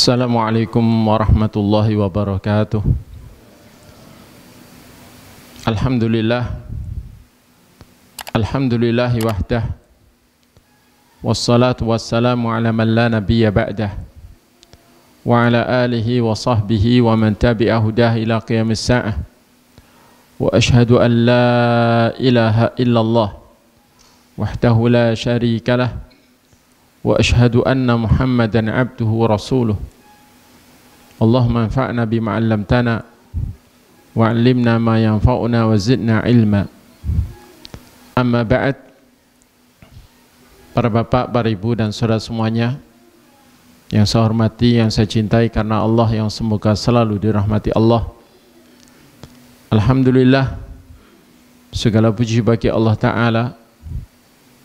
Assalamualaikum warahmatullahi wabarakatuh. Alhamdulillahi wahdah, wassalatu wassalamu ala man la nabiyya ba'dah, wa ala alihi wa sahbihi wa man tabi'a hudah ila qiyamis sa'ah. Wa ashhadu an la ilaha illallah wahdahu la syarika lah, wa ashhadu anna Muhammadan abduhu wa rasuluh. Allahumma anfa'na bima 'allamtana wa 'allimna ma yanfa'una wa zidna ilma. Amma ba'd. Para bapak, para ibu dan saudara semuanya yang saya hormati, yang saya cintai karena Allah, yang semoga selalu dirahmati Allah. Alhamdulillah, segala puji bagi Allah Ta'ala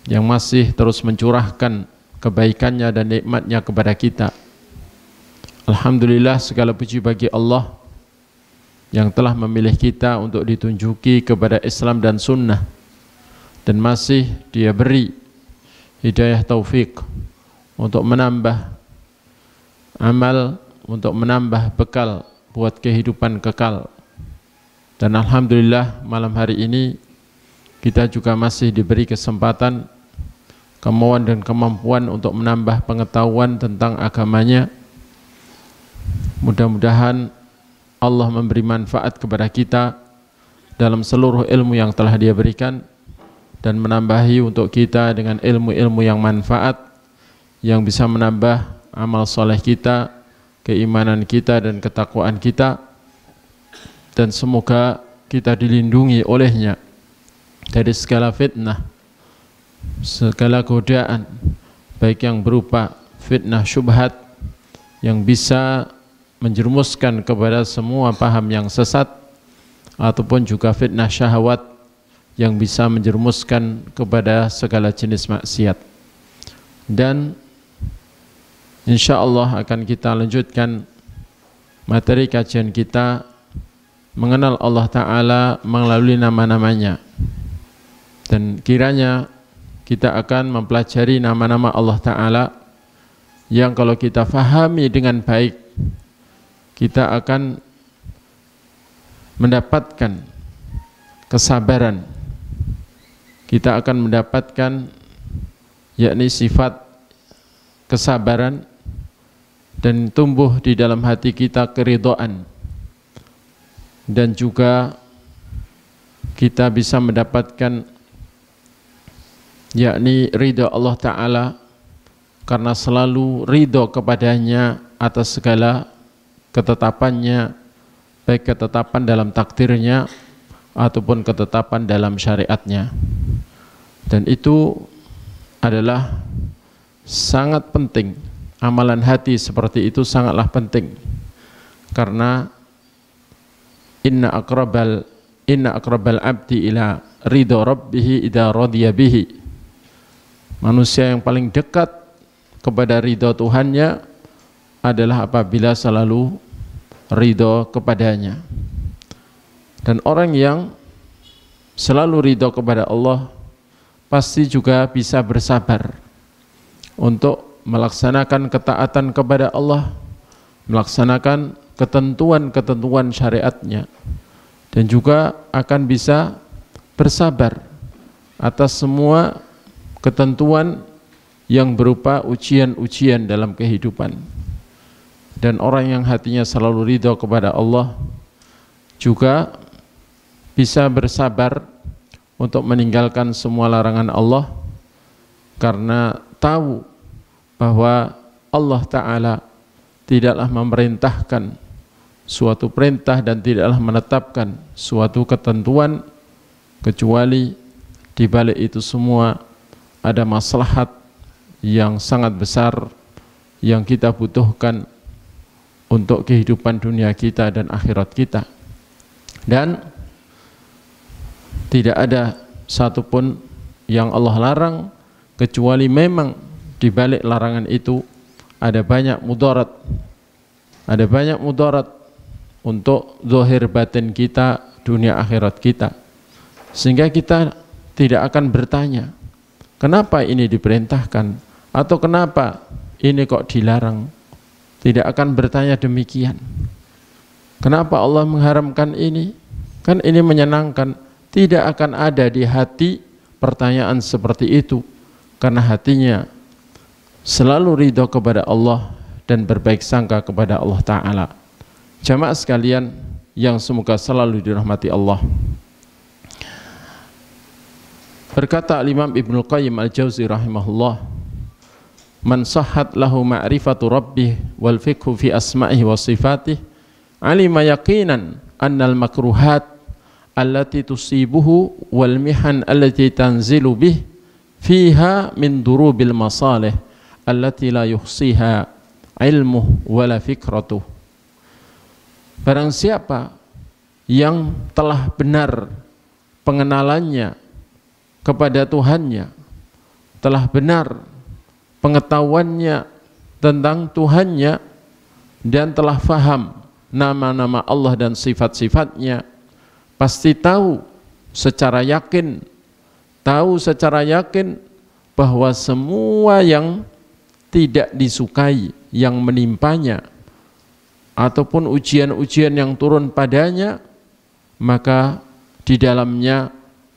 yang masih terus mencurahkan kebaikannya dan nikmatnya kepada kita. Alhamdulillah, segala puji bagi Allah yang telah memilih kita untuk ditunjuki kepada Islam dan Sunnah, dan masih Dia beri hidayah taufik untuk menambah amal, untuk menambah bekal buat kehidupan kekal. Dan Alhamdulillah, malam hari ini kita juga masih diberi kesempatan, kemauan dan kemampuan untuk menambah pengetahuan tentang agamanya. Mudah-mudahan Allah memberi manfaat kepada kita dalam seluruh ilmu yang telah Dia berikan, dan menambahi untuk kita dengan ilmu-ilmu yang manfaat, yang bisa menambah amal soleh kita, keimanan kita dan ketakwaan kita, dan semoga kita dilindungi olehnya dari segala fitnah, segala godaan, baik yang berupa fitnah syubhat yang bisa menjerumuskan kepada semua paham yang sesat, ataupun juga fitnah syahwat yang bisa menjerumuskan kepada segala jenis maksiat. Dan insyaallah akan kita lanjutkan materi kajian kita mengenal Allah Ta'ala melalui nama-namanya, dan kiranya kita akan mempelajari nama-nama Allah Ta'ala yang kalau kita fahami dengan baik, kita akan mendapatkan kesabaran, kita akan mendapatkan yakni sifat kesabaran, dan tumbuh di dalam hati kita keridhaan, dan juga kita bisa mendapatkan yakni ridha Allah Ta'ala, karena selalu ridha kepadanya atas segala ketetapannya, baik ketetapan dalam takdirnya ataupun ketetapan dalam syariatnya. Dan itu adalah sangat penting. Amalan hati seperti itu sangatlah penting, karena inna aqrabal abdi ila ridha rabbih idza radiya bihi. Manusia yang paling dekat kepada ridha Tuhannya adalah apabila selalu ridha kepadanya. Dan orang yang selalu ridha kepada Allah pasti juga bisa bersabar untuk melaksanakan ketaatan kepada Allah, melaksanakan ketentuan-ketentuan syariatnya, dan juga akan bisa bersabar atas semua ketentuan yang berupa ujian-ujian dalam kehidupan. Dan orang yang hatinya selalu ridha kepada Allah juga bisa bersabar untuk meninggalkan semua larangan Allah, karena tahu bahwa Allah Ta'ala tidaklah memerintahkan suatu perintah dan tidaklah menetapkan suatu ketentuan kecuali di balik itu semua ada maslahat yang sangat besar yang kita butuhkan untuk kehidupan dunia kita dan akhirat kita. Dan tidak ada satupun yang Allah larang kecuali memang di balik larangan itu ada banyak mudarat, ada banyak mudarat untuk zahir batin kita, dunia akhirat kita, sehingga kita tidak akan bertanya kenapa ini diperintahkan atau kenapa ini kok dilarang. tidak akan bertanya demikian. Kenapa Allah mengharamkan ini? Kan ini menyenangkan. Tidak akan ada di hati pertanyaan seperti itu, karena hatinya selalu ridho kepada Allah dan berbaik sangka kepada Allah Ta'ala. Jamaah sekalian yang semoga selalu dirahmati Allah. Berkata Imam Ibnu Qayyim Al-Jauzi rahimahullah, man sahhat lahu ma'rifatu rabbih wal fiqhu fi asma'ihi wa sifatih, alima yaqinan annal makruhat allati tusibuhu wal mihan allati tanzilu bih fiha min durubil masalih allati la yuhsiha ilmuh wala fikratuh. Barang siapa yang telah benar pengenalannya kepada Tuhannya, telah benar pengetahuannya tentang Tuhannya, dan telah faham nama-nama Allah dan sifat-sifatnya, pasti tahu secara yakin bahwa semua yang tidak disukai yang menimpanya ataupun ujian-ujian yang turun padanya, maka di dalamnya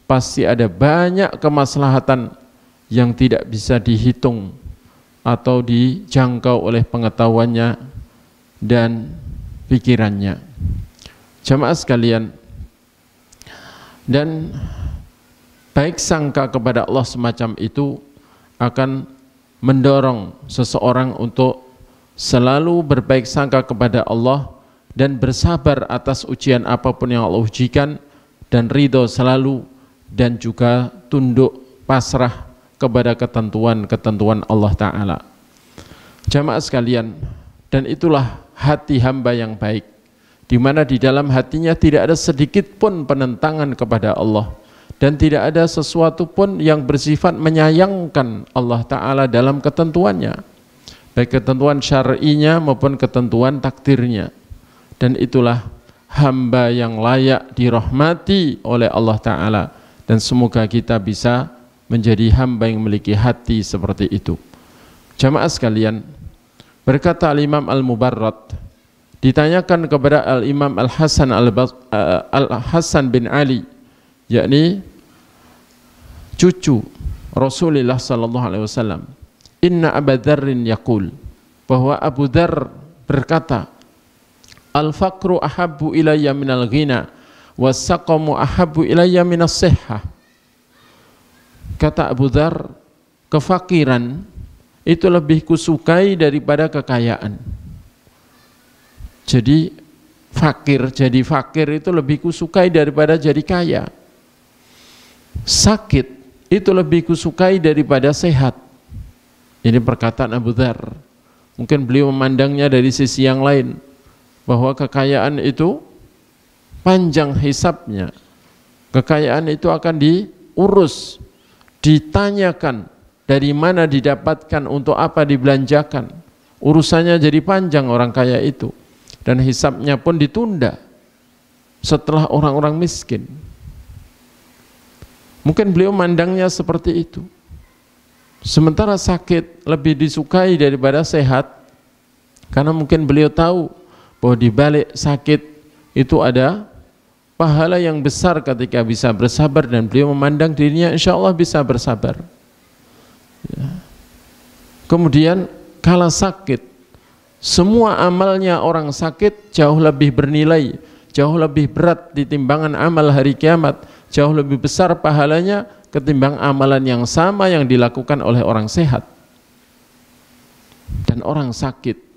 pasti ada banyak kemaslahatan yang tidak bisa dihitung atau dijangkau oleh pengetahuannya dan pikirannya. Jamaah sekalian, dan baik sangka kepada Allah semacam itu akan mendorong seseorang untuk selalu berbaik sangka kepada Allah dan bersabar atas ujian apapun yang Allah ujikan, dan ridho selalu dan juga tunduk pasrah kepada ketentuan-ketentuan Allah Ta'ala. Jamaah sekalian, dan itulah hati hamba yang baik, di mana di dalam hatinya tidak ada sedikit pun penentangan kepada Allah, dan tidak ada sesuatu pun yang bersifat menyayangkan Allah Ta'ala dalam ketentuannya, baik ketentuan syar'inya maupun ketentuan takdirnya. Dan itulah hamba yang layak dirahmati oleh Allah Ta'ala, dan semoga kita bisa menjadi hamba yang memiliki hati seperti itu. Jamaah sekalian, berkata Al-Imam Al-Mubarrad, ditanyakan kepada Al-Imam Al-Hasan bin Ali, yakni cucu Rasulullah sallallahu alaihi wasallam, inna Abu Dzarrin yaqul, bahwa Abu Dzar berkata, al-faqru ahabbu ilayya minal ghina was-saqamu ahabbu ilayya minas sihhah. Kata Abu Dzar, kefakiran itu lebih kusukai daripada kekayaan. Jadi fakir itu lebih kusukai daripada jadi kaya. Sakit itu lebih kusukai daripada sehat. Ini perkataan Abu Dzar. Mungkin beliau memandangnya dari sisi yang lain, bahwa kekayaan itu panjang hisabnya. Kekayaan itu akan diurus, ditanyakan dari mana didapatkan, untuk apa dibelanjakan. Urusannya jadi panjang orang kaya itu, dan hisabnya pun ditunda setelah orang-orang miskin. Mungkin beliau mandangnya seperti itu. Sementara sakit lebih disukai daripada sehat, karena mungkin beliau tahu bahwa di balik sakit itu ada pahala yang besar ketika bisa bersabar, dan beliau memandang dirinya insya Allah bisa bersabar. Ya. Kemudian kala sakit, semua amalnya orang sakit jauh lebih bernilai, jauh lebih berat di timbangan amal hari kiamat, jauh lebih besar pahalanya ketimbang amalan yang sama yang dilakukan oleh orang sehat. Dan orang sakit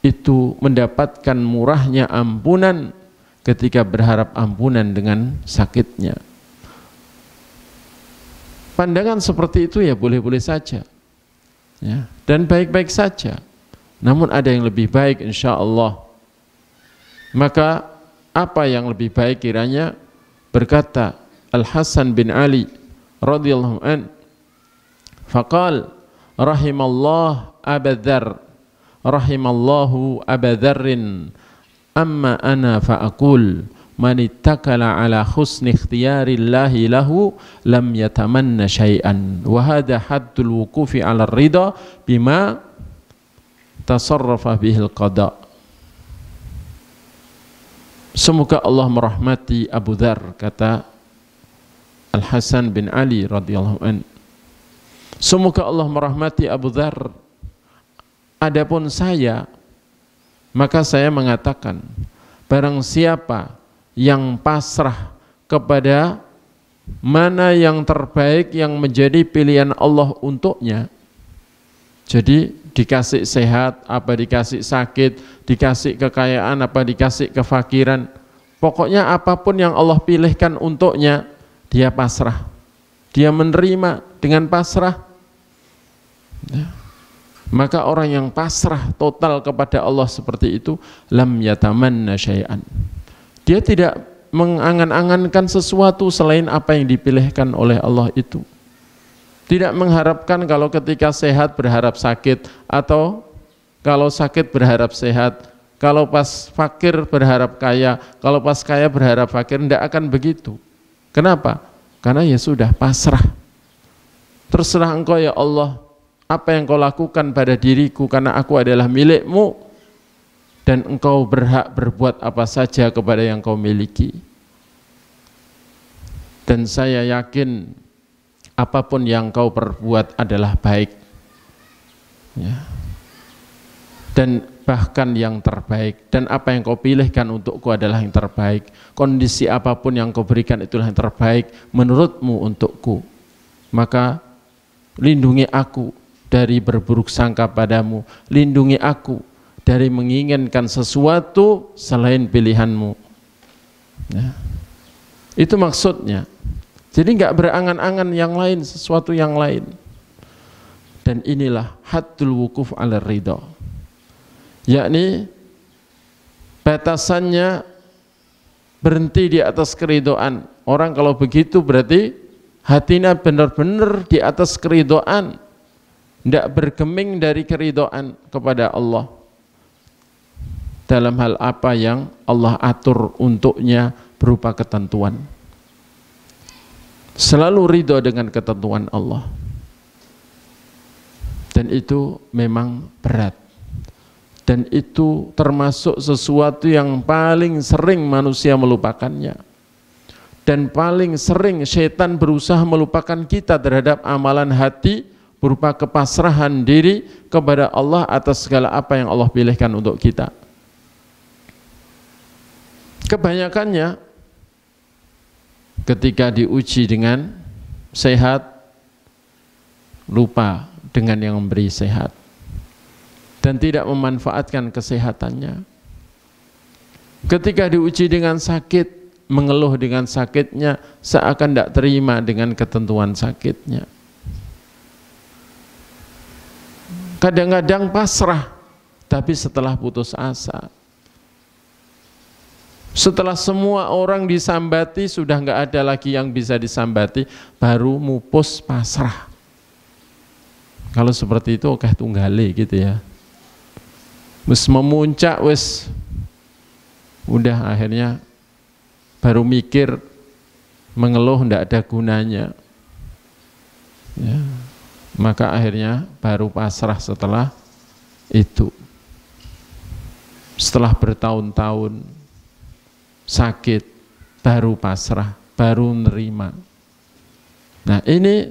itu mendapatkan murahnya ampunan ketika berharap ampunan dengan sakitnya. Pandangan seperti itu ya boleh-boleh saja, ya, dan baik-baik saja. Namun ada yang lebih baik insya Allah. Maka apa yang lebih baik kiranya? Berkata Al-Hasan bin Ali radhiyallahu an, faqal rahimallahu Abu Dzar, rahimallahu Abu Dzarrin, amma ana fa'akul man ittakala ala husni ikhtiyarillahi lahu lam yatamanna syai'an wa hadha haddul wuqufi ala ridha bima tasarrafa bihil qada. Semoga Allah merahmati Abu Dzar, kata Al-Hasan bin Ali radhiyallahu an. Semoga Allah merahmati Abu Dzar. Adapun saya, maka saya mengatakan, barang siapa yang pasrah kepada mana yang terbaik yang menjadi pilihan Allah untuknya, jadi dikasih sehat, apa dikasih sakit, dikasih kekayaan, apa dikasih kefakiran, pokoknya apapun yang Allah pilihkan untuknya, dia pasrah, dia menerima dengan pasrah. Maka orang yang pasrah total kepada Allah seperti itu, lam yatamanna syai'an, dia tidak mengangan-angankan sesuatu selain apa yang dipilihkan oleh Allah itu. Tidak mengharapkan kalau ketika sehat berharap sakit, atau kalau sakit berharap sehat, kalau pas fakir berharap kaya, kalau pas kaya berharap fakir. Tidak akan begitu. Kenapa? Karena ya sudah pasrah. Terserah engkau ya Allah, apa yang kau lakukan pada diriku, karena aku adalah milikmu dan engkau berhak berbuat apa saja kepada yang kau miliki. Dan saya yakin apapun yang kau perbuat adalah baik, ya. Dan bahkan yang terbaik, dan apa yang kau pilihkan untukku adalah yang terbaik. Kondisi apapun yang kau berikan itulah yang terbaik menurutmu untukku. Maka lindungi aku dari berburuk sangka padamu, lindungi aku dari menginginkan sesuatu selain pilihanmu, ya. Itu maksudnya. Jadi enggak berangan-angan yang lain, sesuatu yang lain. Dan inilah haddul wukuf ala ridha, yakni batasannya berhenti di atas keridhaan. Orang kalau begitu berarti hatinya benar-benar di atas keridhaan, tidak bergeming dari keridhaan kepada Allah dalam hal apa yang Allah atur untuknya berupa ketentuan. Selalu ridho dengan ketentuan Allah. Dan itu memang berat. Dan itu termasuk sesuatu yang paling sering manusia melupakannya. Dan paling sering syaitan berusaha melupakan kita terhadap amalan hati berupa kepasrahan diri kepada Allah atas segala apa yang Allah pilihkan untuk kita. Kebanyakannya ketika diuji dengan sehat, lupa dengan yang memberi sehat dan tidak memanfaatkan kesehatannya. Ketika diuji dengan sakit, mengeluh dengan sakitnya, seakan tidak terima dengan ketentuan sakitnya. Kadang-kadang pasrah, tapi setelah putus asa, setelah semua orang disambati, sudah nggak ada lagi yang bisa disambati, baru mupus pasrah. Kalau seperti itu oke tunggale gitu ya. Wis memuncak wis, udah akhirnya baru mikir, mengeluh ndak ada gunanya. Ya. Maka akhirnya baru pasrah setelah itu. Setelah bertahun-tahun sakit, baru pasrah, baru nerima. Nah ini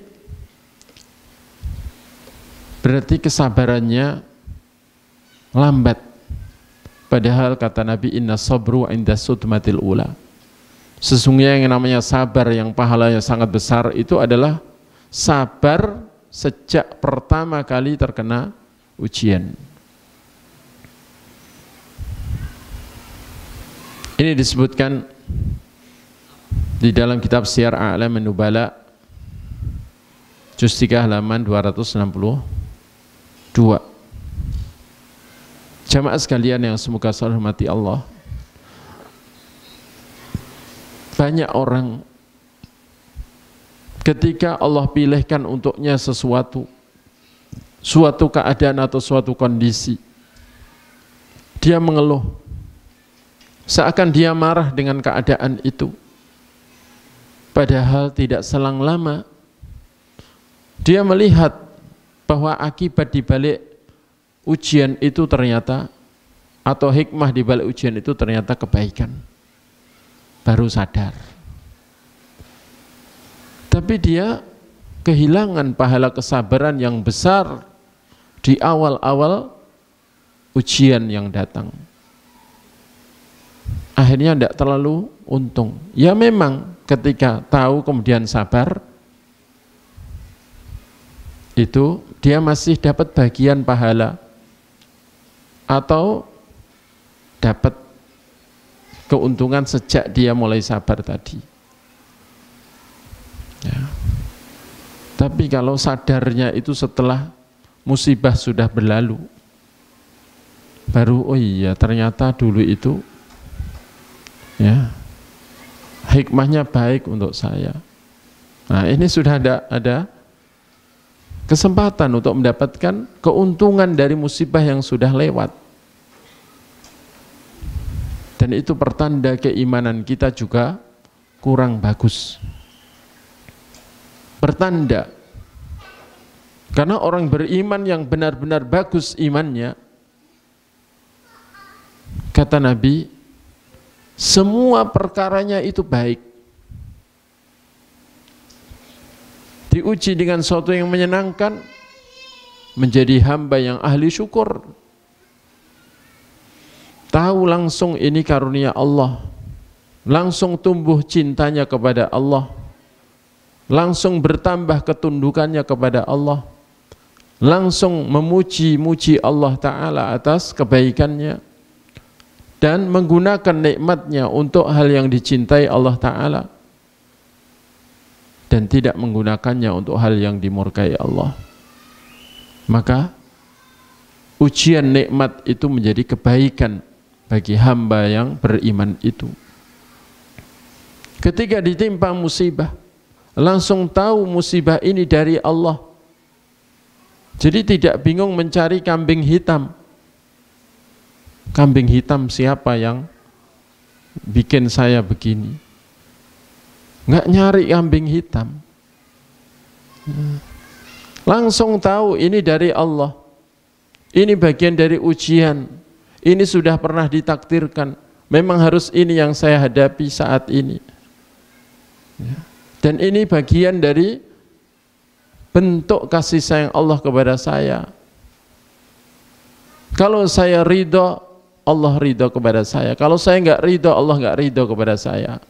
berarti kesabarannya lambat. Padahal kata Nabi, inna sabru inda sudmatil ula. Sesungguhnya yang namanya sabar yang pahalanya sangat besar itu adalah sabar sejak pertama kali terkena ujian. Ini disebutkan di dalam kitab Syiar A'lam An-Nubala juz 3 halaman 262. Jamaah sekalian yang semoga selalu hormati Allah, banyak orang ketika Allah pilihkan untuknya sesuatu, suatu keadaan atau suatu kondisi, dia mengeluh, seakan dia marah dengan keadaan itu. Padahal tidak selang lama dia melihat bahwa akibat dibalik ujian itu ternyata, atau hikmah di balik ujian itu ternyata kebaikan. Baru sadar. Tapi dia kehilangan pahala kesabaran yang besar di awal-awal ujian yang datang. Akhirnya tidak terlalu untung. Ya memang ketika tahu kemudian sabar, itu dia masih dapat bagian pahala atau dapat keuntungan sejak dia mulai sabar tadi. Ya. Tapi kalau sadarnya itu setelah musibah sudah berlalu, baru oh iya ternyata dulu itu ya hikmahnya baik untuk saya. Nah ini sudah ada kesempatan untuk mendapatkan keuntungan dari musibah yang sudah lewat. Dan itu pertanda keimanan kita juga kurang bagus. Pertanda. Karena orang beriman yang benar-benar bagus imannya, kata Nabi, semua perkaranya itu baik. Diuji dengan sesuatu yang menyenangkan, menjadi hamba yang ahli syukur. Tahu langsung ini karunia Allah, langsung tumbuh cintanya kepada Allah, langsung bertambah ketundukannya kepada Allah, langsung memuji-muji Allah Ta'ala atas kebaikannya, dan menggunakan nikmatnya untuk hal yang dicintai Allah Ta'ala, dan tidak menggunakannya untuk hal yang dimurkai Allah. Maka ujian nikmat itu menjadi kebaikan bagi hamba yang beriman itu. Ketika ditimpa musibah, langsung tahu musibah ini dari Allah. Jadi tidak bingung mencari kambing hitam. Kambing hitam siapa yang bikin saya begini? Nggak nyari kambing hitam. Langsung tahu ini dari Allah. Ini bagian dari ujian. Ini sudah pernah ditakdirkan. Memang harus ini yang saya hadapi saat ini. Dan ini bagian dari bentuk kasih sayang Allah kepada saya. Kalau saya ridho, Allah ridho kepada saya. Kalau saya enggak ridho, Allah enggak ridho kepada saya.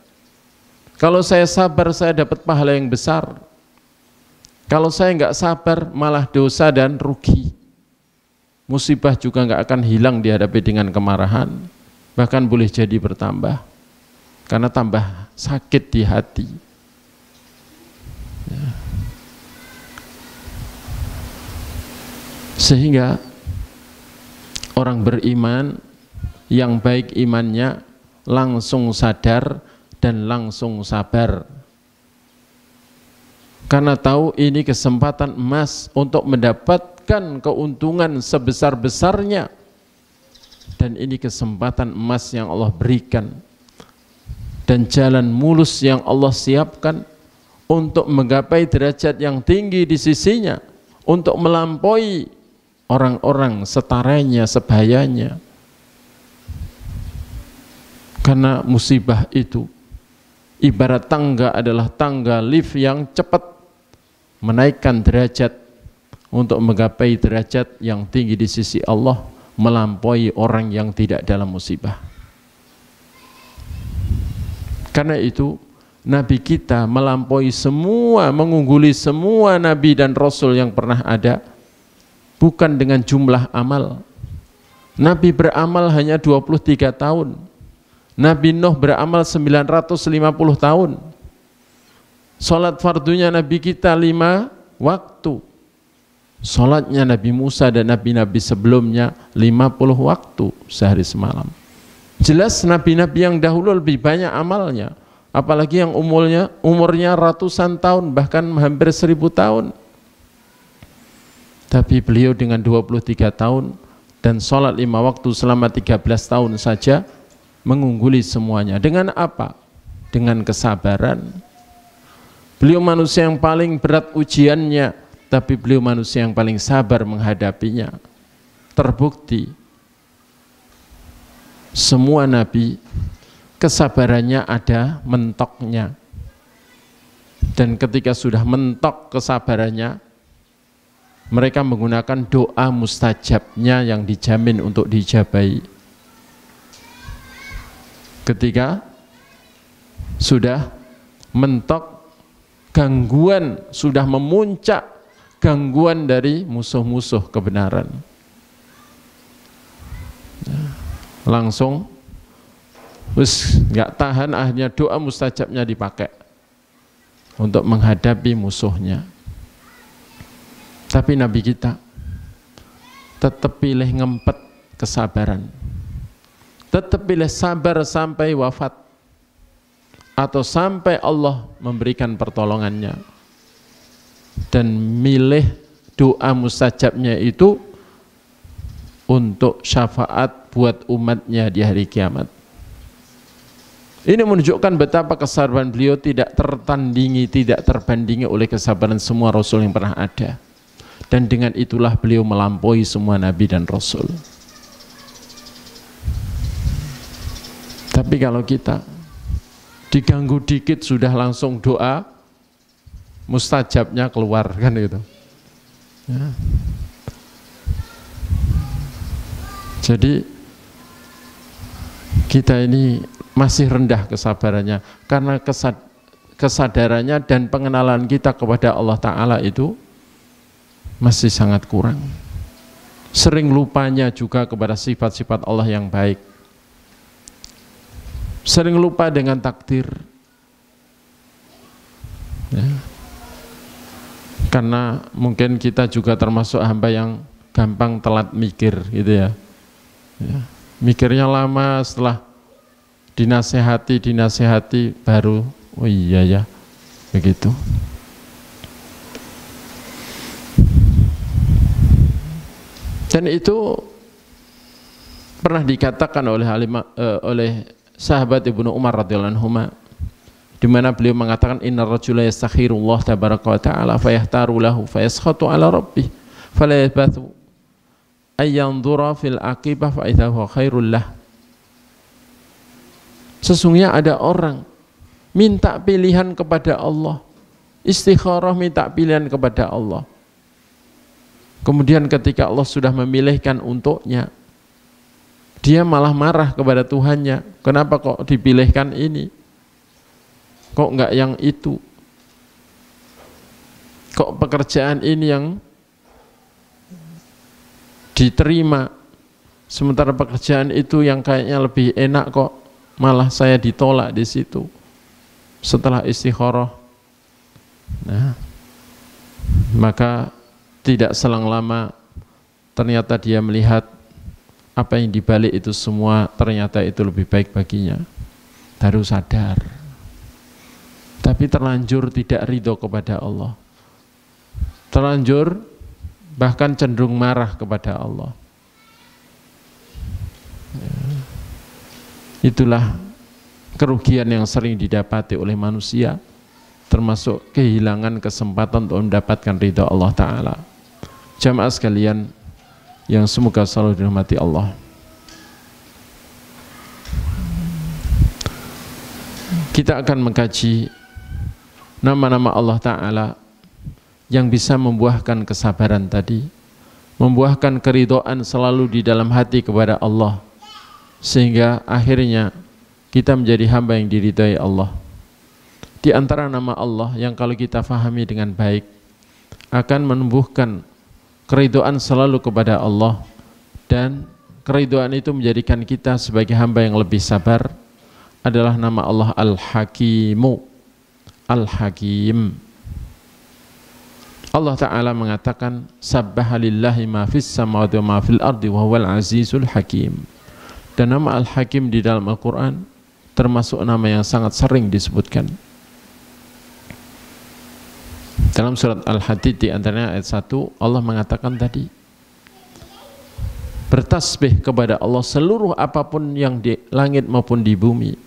Kalau saya sabar, saya dapat pahala yang besar. Kalau saya enggak sabar, malah dosa dan rugi. Musibah juga enggak akan hilang dihadapi dengan kemarahan. Bahkan boleh jadi bertambah. Karena tambah sakit di hati. Ya. Sehingga orang beriman yang baik imannya langsung sadar dan langsung sabar. Karena tahu ini kesempatan emas untuk mendapatkan keuntungan sebesar-besarnya. Dan ini kesempatan emas yang Allah berikan. Dan jalan mulus yang Allah siapkan untuk menggapai derajat yang tinggi di sisinya. Untuk melampaui orang-orang setaranya, sebayanya. Karena musibah itu ibarat tangga adalah tangga lift yang cepat menaikkan derajat untuk menggapai derajat yang tinggi di sisi Allah, melampaui orang yang tidak dalam musibah. Karena itu Nabi kita melampaui semua, mengungguli semua Nabi dan Rasul yang pernah ada, bukan dengan jumlah amal. Nabi beramal hanya 23 tahun. Nabi Nuh beramal 950 tahun. Salat fardunya Nabi kita 5 waktu. Salatnya Nabi Musa dan Nabi-Nabi sebelumnya 50 waktu sehari semalam. Jelas Nabi-Nabi yang dahulu lebih banyak amalnya. Apalagi yang umurnya ratusan tahun, bahkan hampir 1000 tahun. Tapi beliau dengan 23 tahun dan sholat 5 waktu selama 13 tahun saja mengungguli semuanya. Dengan apa? Dengan kesabaran. Beliau manusia yang paling berat ujiannya, tapi beliau manusia yang paling sabar menghadapinya. terbukti semua nabi kesabarannya ada mentoknya. Dan ketika sudah mentok kesabarannya, mereka menggunakan doa mustajabnya yang dijamin untuk dijabahi. Ketika sudah mentok, gangguan sudah memuncak, gangguan dari musuh-musuh kebenaran, langsung wis nggak tahan, akhirnya doa mustajabnya dipakai untuk menghadapi musuhnya. Tapi Nabi kita tetap pilih ngempet kesabaran, tetap pilih sabar sampai wafat atau sampai Allah memberikan pertolongannya, dan milih doa mustajabnya itu untuk syafaat buat umatnya di hari kiamat. Ini menunjukkan betapa kesabaran beliau tidak tertandingi, tidak terbandingi oleh kesabaran semua Rasul yang pernah ada. Dan dengan itulah beliau melampaui semua Nabi dan Rasul. Tapi kalau kita diganggu dikit sudah langsung doa mustajabnya keluar, kan gitu ya. Jadi kita ini masih rendah kesabarannya karena kesadarannya dan pengenalan kita kepada Allah Ta'ala itu masih sangat kurang. Sering lupanya juga kepada sifat-sifat Allah yang baik, sering lupa dengan takdir ya. Karena mungkin kita juga termasuk hamba yang gampang telat mikir gitu ya. Mikirnya lama, setelah dinasehati baru oh iya ya begitu. Dan itu pernah dikatakan oleh sahabat Ibnu Umar radhiyallahu anhu, di mana beliau mengatakan innar rajula yastakhirullah tabaraka wa ta'ala fayahtaru lahu fayaskhatu ala rabbih fala yabathu ayyanzura fil aqibah fa idza huwa khairul lah. Sesungguhnya ada orang minta pilihan kepada Allah, istikharah minta pilihan kepada Allah, kemudian ketika Allah sudah memilihkan untuknya, dia malah marah kepada Tuhannya, kenapa kok dipilihkan ini, kok enggak yang itu, kok pekerjaan ini yang diterima, sementara pekerjaan itu yang kayaknya lebih enak kok malah saya ditolak di situ. Setelah istikharah, nah, maka tidak selang lama ternyata dia melihat apa yang dibalik itu semua ternyata itu lebih baik baginya. Baru sadar, tapi terlanjur tidak ridho kepada Allah, terlanjur bahkan cenderung marah kepada Allah. Itulah kerugian yang sering didapati oleh manusia, termasuk kehilangan kesempatan untuk mendapatkan ridha Allah Ta'ala. Jamaah sekalian yang semoga selalu dirahmati Allah, kita akan mengkaji nama-nama Allah Ta'ala yang bisa membuahkan kesabaran tadi, membuahkan keridhaan selalu di dalam hati kepada Allah, sehingga akhirnya kita menjadi hamba yang diridhai Allah. Di antara nama Allah yang kalau kita fahami dengan baik akan menumbuhkan keridhaan selalu kepada Allah, dan keridhaan itu menjadikan kita sebagai hamba yang lebih sabar, adalah nama Allah Al-Hakimu, Al-Hakim. Allah Ta'ala mengatakan sabbaha lillahi ma fis samawati wa ma fil ardi wa huwal azizul hakim. Dan nama Al-Hakim di dalam Al-Quran termasuk nama yang sangat sering disebutkan. Dalam surat Al-Hadid di antaranya ayat 1, Allah mengatakan tadi, bertasbih kepada Allah seluruh apapun yang di langit maupun di bumi,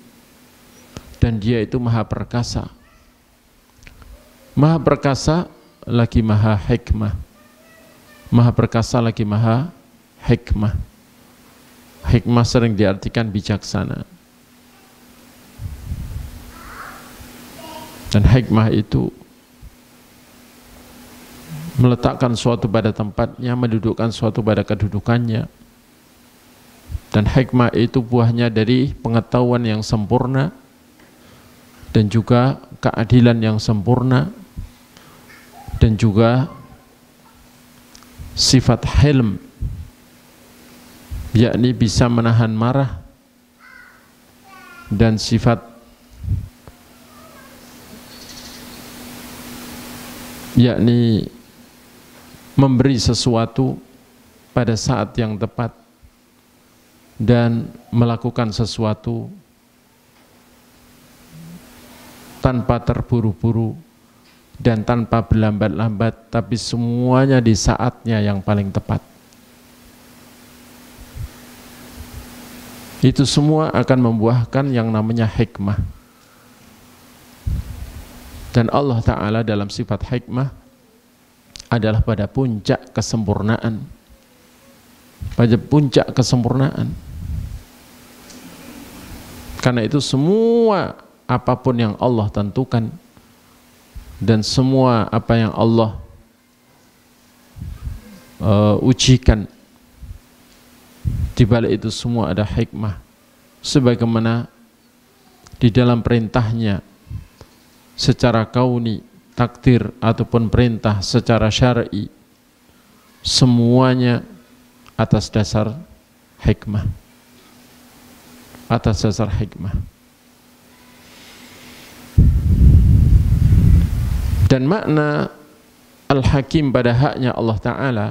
dan dia itu maha perkasa. Maha perkasa lagi maha hikmah, maha perkasa lagi maha hikmah. Hikmah sering diartikan bijaksana. Dan hikmah itu meletakkan suatu pada tempatnya, mendudukkan suatu pada kedudukannya. Dan hikmah itu buahnya dari pengetahuan yang sempurna dan juga keadilan yang sempurna dan juga sifat hilm, yakni bisa menahan marah, dan sifat yakni memberi sesuatu pada saat yang tepat dan melakukan sesuatu tanpa terburu-buru dan tanpa berlambat-lambat, tapi semuanya di saatnya yang paling tepat. Itu semua akan membuahkan yang namanya hikmah. Dan Allah Ta'ala dalam sifat hikmah adalah pada puncak kesempurnaan. Pada puncak kesempurnaan. Karena itu semua apapun yang Allah tentukan dan semua apa yang Allah ujikan, di balik itu semua ada hikmah. Sebagaimana di dalam perintahnya secara kauni, takdir ataupun perintah secara syar'i, semuanya atas dasar hikmah. Atas dasar hikmah. Dan makna al-hakim pada haknya Allah Ta'ala,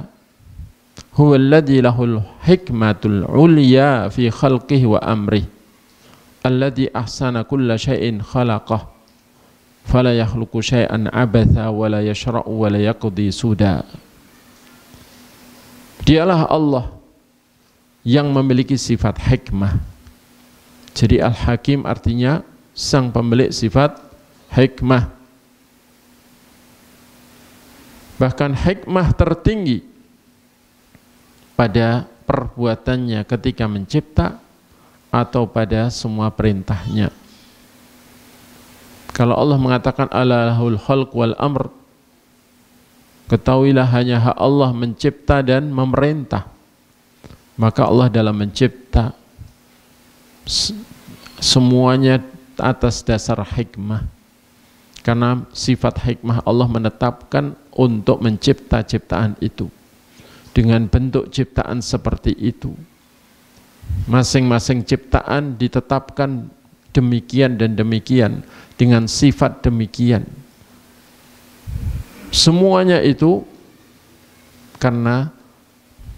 huwa alladhi lahul hikmatul ulya fi khalqihi wa amrih, alladhi ahsana kulla syai'in khalaqah fala yakhluqu syai'an abatha wala yashra'u wala yaqdi suda. Dialah Allah yang memiliki sifat hikmah. Jadi al-hakim artinya sang pemilik sifat hikmah. Bahkan hikmah tertinggi pada perbuatannya ketika mencipta atau pada semua perintahnya. Kalau Allah mengatakan alahul khalq wal amr, ketahuilah hanya hak Allah mencipta dan memerintah. Maka Allah dalam mencipta semuanya atas dasar hikmah. Karena sifat hikmah Allah menetapkan untuk mencipta ciptaan itu dengan bentuk ciptaan seperti itu. Masing-masing ciptaan ditetapkan demikian dan demikian dengan sifat demikian. Semuanya itu karena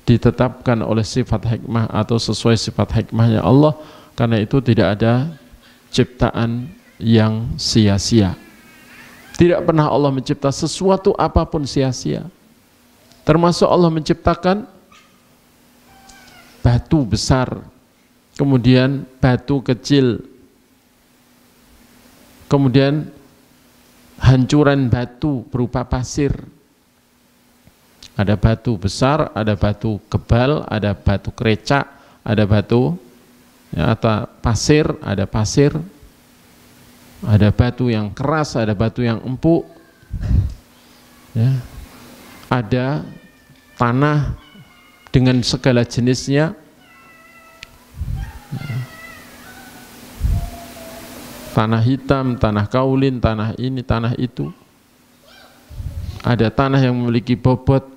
ditetapkan oleh sifat hikmah atau sesuai sifat hikmahnya Allah. Karena itu tidak ada ciptaan yang sia-sia. Tidak pernah Allah mencipta sesuatu apapun sia-sia. Termasuk Allah menciptakan batu besar, kemudian batu kecil, kemudian hancuran batu berupa pasir. Ada batu besar, ada batu kebal, ada batu kerecak, ada batu atau pasir, ada pasir. Ada batu yang keras, ada batu yang empuk, ya. Ada tanah dengan segala jenisnya, ya. Tanah hitam, tanah kaulin, tanah ini, tanah itu. Ada tanah yang memiliki bobot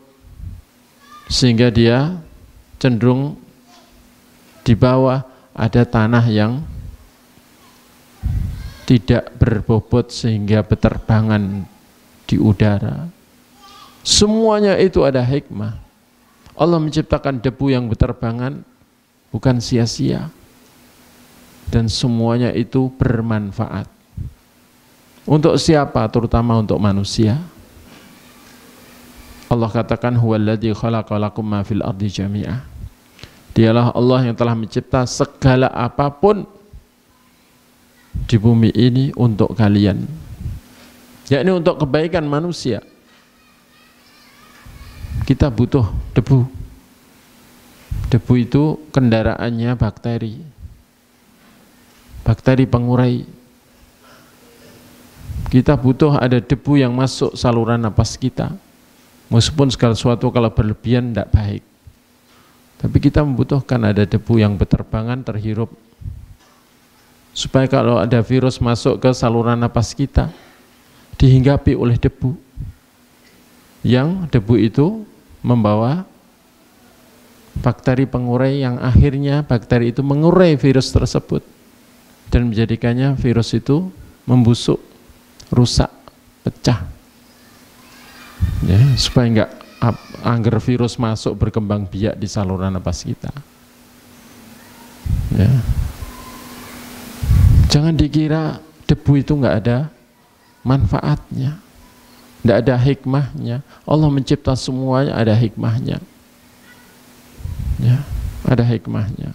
sehingga dia cenderung di bawah. Ada tanah yang tidak berbobot sehingga berterbangan di udara. Semuanya itu ada hikmah. Allah menciptakan debu yang berterbangan bukan sia-sia. Dan semuanya itu bermanfaat. Untuk siapa? Terutama untuk manusia. Allah katakan huwallazi khalaqalakum ma fil ardi jami'ah. Dialah Allah yang telah mencipta segala apapun di bumi ini untuk kalian, yakni untuk kebaikan manusia. Kita butuh debu, Debu itu kendaraannya bakteri, bakteri pengurai. Kita butuh ada debu yang masuk saluran napas kita. Meskipun segala sesuatu kalau berlebihan tidak baik, tapi kita membutuhkan ada debu yang berterbangan, terhirup, supaya kalau ada virus masuk ke saluran napas kita, dihinggapi oleh debu, yang debu itu membawa bakteri pengurai yang akhirnya bakteri itu mengurai virus tersebut dan menjadikannya virus itu membusuk, rusak, pecah, ya, supaya enggak agar virus masuk berkembang biak di saluran napas kita, ya. Jangan dikira debu itu enggak ada manfaatnya, enggak ada hikmahnya. Allah mencipta semuanya ada hikmahnya, ya, ada hikmahnya.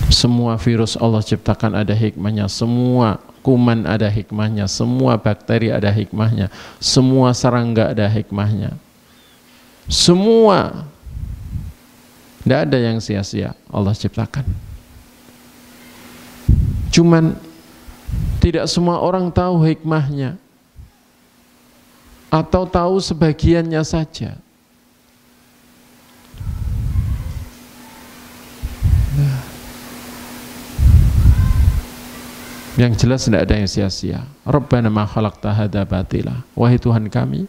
Semua virus Allah ciptakan ada hikmahnya, semua kuman ada hikmahnya, semua bakteri ada hikmahnya, semua serangga ada hikmahnya, semua, tidak ada yang sia-sia Allah ciptakan. Cuman tidak semua orang tahu hikmahnya, atau tahu sebagiannya saja. Yang jelas tidak ada yang sia-sia. Rabbana ma khalaqta hadza batila. Wahai Tuhan kami,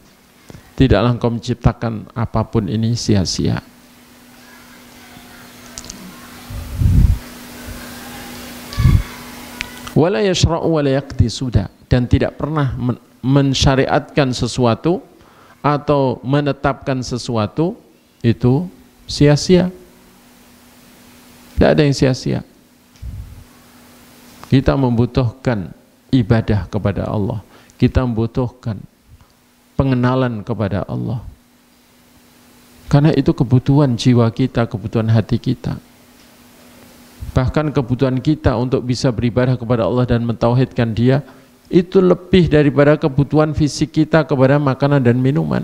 tidaklah Engkau menciptakan apapun ini sia-sia. Wala yashra'u wala yaqdisuda, dan tidak pernah mensyariatkan sesuatu atau menetapkan sesuatu itu sia-sia. Tidak ada yang sia-sia. Kita membutuhkan ibadah kepada Allah, kita membutuhkan pengenalan kepada Allah, karena itu kebutuhan jiwa kita, kebutuhan hati kita. Bahkan kebutuhan kita untuk bisa beribadah kepada Allah dan mentauhidkan Dia itu lebih daripada kebutuhan fisik kita kepada makanan dan minuman.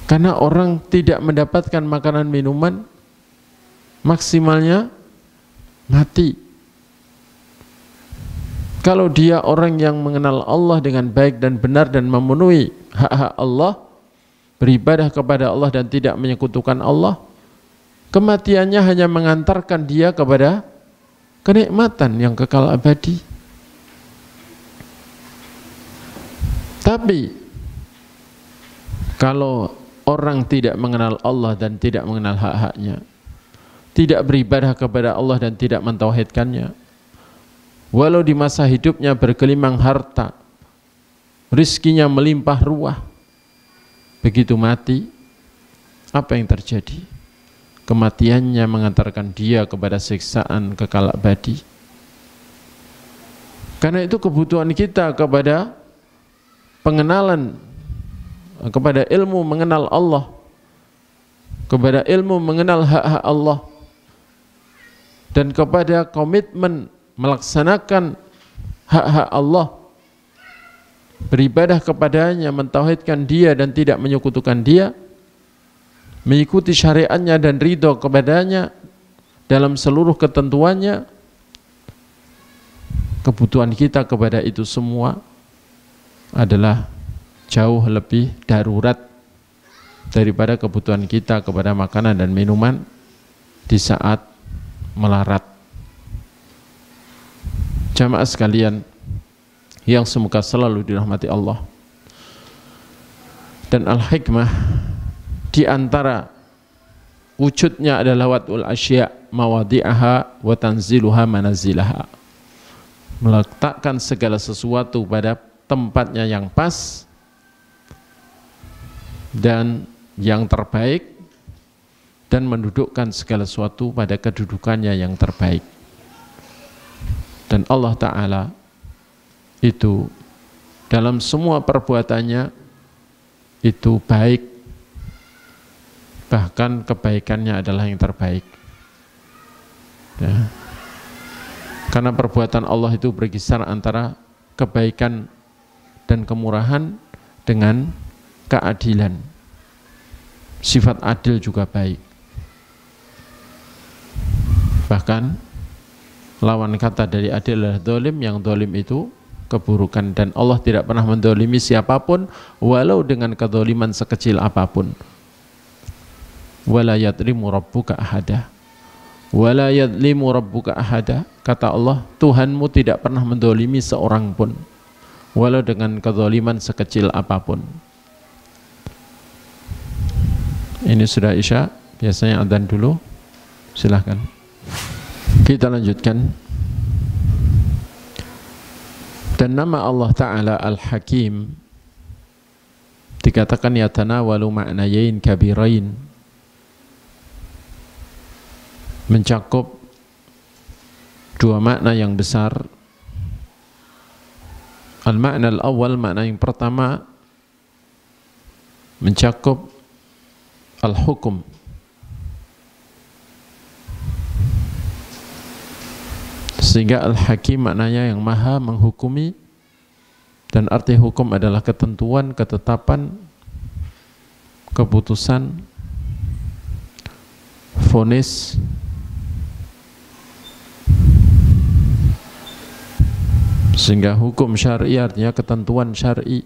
Karena orang tidak mendapatkan makanan minuman, maksimalnya mati. Kalau dia orang yang mengenal Allah dengan baik dan benar dan memenuhi hak-hak Allah, beribadah kepada Allah dan tidak menyekutukan Allah, kematiannya hanya mengantarkan dia kepada kenikmatan yang kekal abadi. Tapi kalau orang tidak mengenal Allah dan tidak mengenal hak-haknya, tidak beribadah kepada Allah dan tidak mentauhidkannya, walau di masa hidupnya bergelimang harta, rizkinya melimpah ruah, begitu mati, apa yang terjadi? Kematiannya mengantarkan dia kepada siksaan kekal abadi. Karena itu kebutuhan kita kepada pengenalan, kepada ilmu mengenal Allah, kepada ilmu mengenal hak-hak Allah, dan kepada komitmen melaksanakan hak-hak Allah, beribadah kepadanya, mentauhidkan Dia dan tidak menyekutukan Dia, mengikuti syariatnya dan ridho kepadanya dalam seluruh ketentuannya. Kebutuhan kita kepada itu semua adalah jauh lebih darurat daripada kebutuhan kita kepada makanan dan minuman di saat melarat. Jamaah sekalian yang semoga selalu dirahmati Allah, dan al-hikmah di antara wujudnya adalah wad'ul asya' mawadi'aha wa tanziluha manazilaha, meletakkan segala sesuatu pada tempatnya yang pas dan yang terbaik, dan mendudukkan segala sesuatu pada kedudukannya yang terbaik. Dan Allah Ta'ala itu dalam semua perbuatannya itu baik, bahkan kebaikannya adalah yang terbaik, ya. Karena perbuatan Allah itu berkisar antara kebaikan dan kemurahan dengan keadilan. Sifat adil juga baik. Bahkan lawan kata dari adil adalah zalim, yang zalim itu keburukan, dan Allah tidak pernah menzalimi siapapun walau dengan kezaliman sekecil apapun. Wala yadlimu rabbuka ahada. Wala yadlimu rabbuka ahada. Kata Allah, Tuhanmu tidak pernah menzalimi seorang pun walau dengan kezaliman sekecil apapun. Ini sudah Isya, biasanya adzan dulu. Silahkan. Kita lanjutkan. Dan nama Allah Ta'ala Al-Hakim dikatakan yatanawalu ma'nayain kabirain, mencakup dua makna yang besar. Al-makna al-awwal, makna yang pertama, mencakup al-hukum, sehingga al-hakim maknanya yang maha menghukumi, dan arti hukum adalah ketentuan, ketetapan, keputusan, vonis, sehingga hukum syar'i artinya ketentuan syar'i,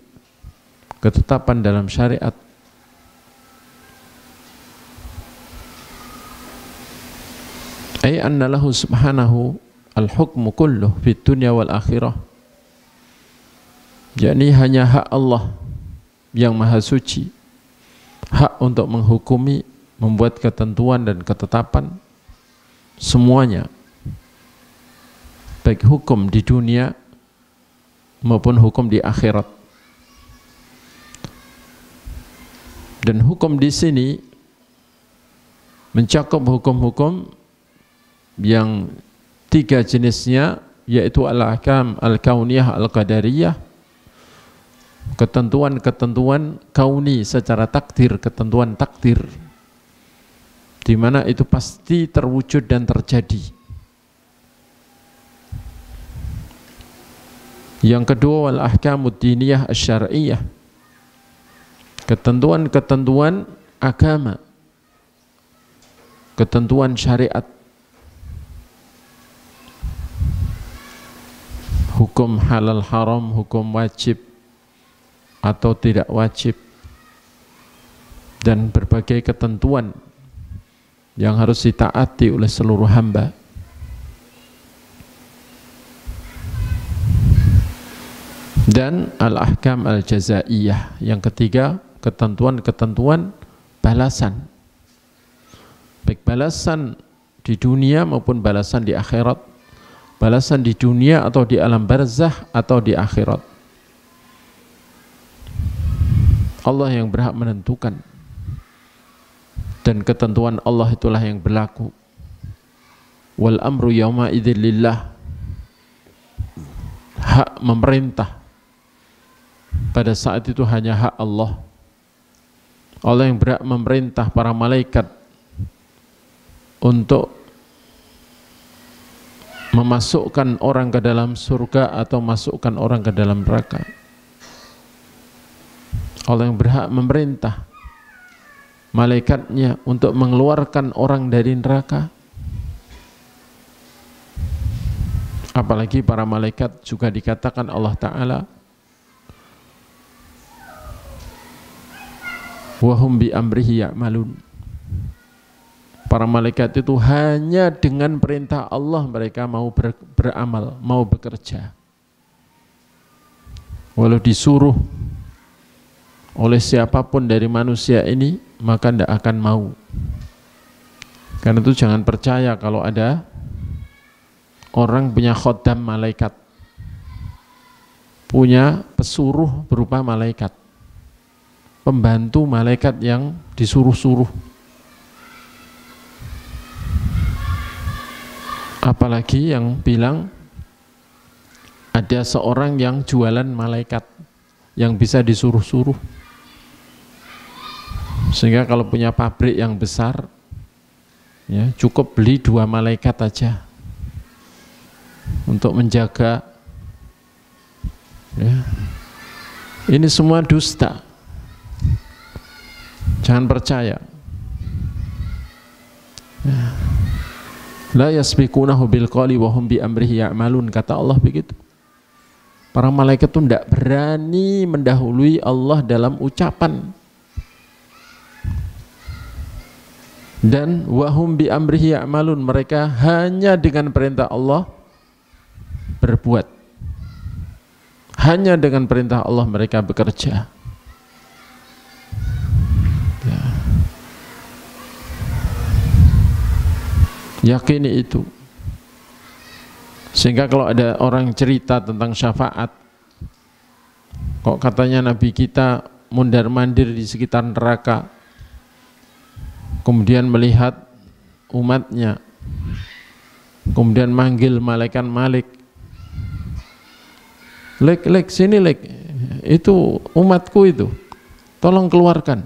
ketetapan dalam syariat. Ay anna lahu subhanahu al-hukmu kulluh fid dunya wal akhirah, yakni hanya hak Allah yang maha suci, hak untuk menghukumi, membuat ketentuan dan ketetapan semuanya, baik hukum di dunia maupun hukum di akhirat. Dan hukum di sini mencakup hukum-hukum yang tiga jenisnya, yaitu al-ahkam al-kauniyah al-qadariyah, ketentuan-ketentuan kauni secara takdir, ketentuan takdir, di mana itu pasti terwujud dan terjadi. Yang kedua, wal-ahkamud diniyah asy-syar'iyyah, ketentuan-ketentuan agama, ketentuan syariat, hukum halal haram, hukum wajib atau tidak wajib, dan berbagai ketentuan yang harus ditaati oleh seluruh hamba. Dan al-ahkam al-jazaiyah, yang ketiga, ketentuan-ketentuan balasan, baik balasan di dunia maupun balasan di akhirat, balasan di dunia atau di alam barzakh atau di akhirat. Allah yang berhak menentukan, dan ketentuan Allah itulah yang berlaku. Wal amru yauma idzin lillah, hak memerintah pada saat itu hanya hak Allah. Allah yang berhak memerintah para malaikat untuk memasukkan orang ke dalam surga atau masukkan orang ke dalam neraka. Allah yang berhak memerintah malaikatnya untuk mengeluarkan orang dari neraka. Apalagi para malaikat juga dikatakan Allah Ta'ala, wahum bi amrihi ya'malun, para malaikat itu hanya dengan perintah Allah mereka mau beramal, mau bekerja. Walau disuruh oleh siapapun dari manusia ini, maka tidak akan mau. Karena itu jangan percaya kalau ada orang punya khodam malaikat, punya pesuruh berupa malaikat, pembantu malaikat yang disuruh-suruh. Apalagi yang bilang ada seorang yang jualan malaikat yang bisa disuruh-suruh, sehingga kalau punya pabrik yang besar, ya cukup beli 2 malaikat aja untuk menjaga, ya, Ini semua dusta. Jangan percaya. La yasbiqunahu bil qawli wa hum bi amrihi ya'malun, kata Allah begitu. Para malaikat itu tidak berani mendahului Allah dalam ucapan. Dan wa hum bi amrihi ya'malun, mereka hanya dengan perintah Allah berbuat. Hanya dengan perintah Allah mereka bekerja. Yakini itu. Sehingga kalau ada orang cerita tentang syafaat, kok katanya Nabi kita mundar-mandir di sekitar neraka, kemudian melihat umatnya, kemudian manggil malaikat Malik, lek sini lek, itu umatku itu, tolong keluarkan.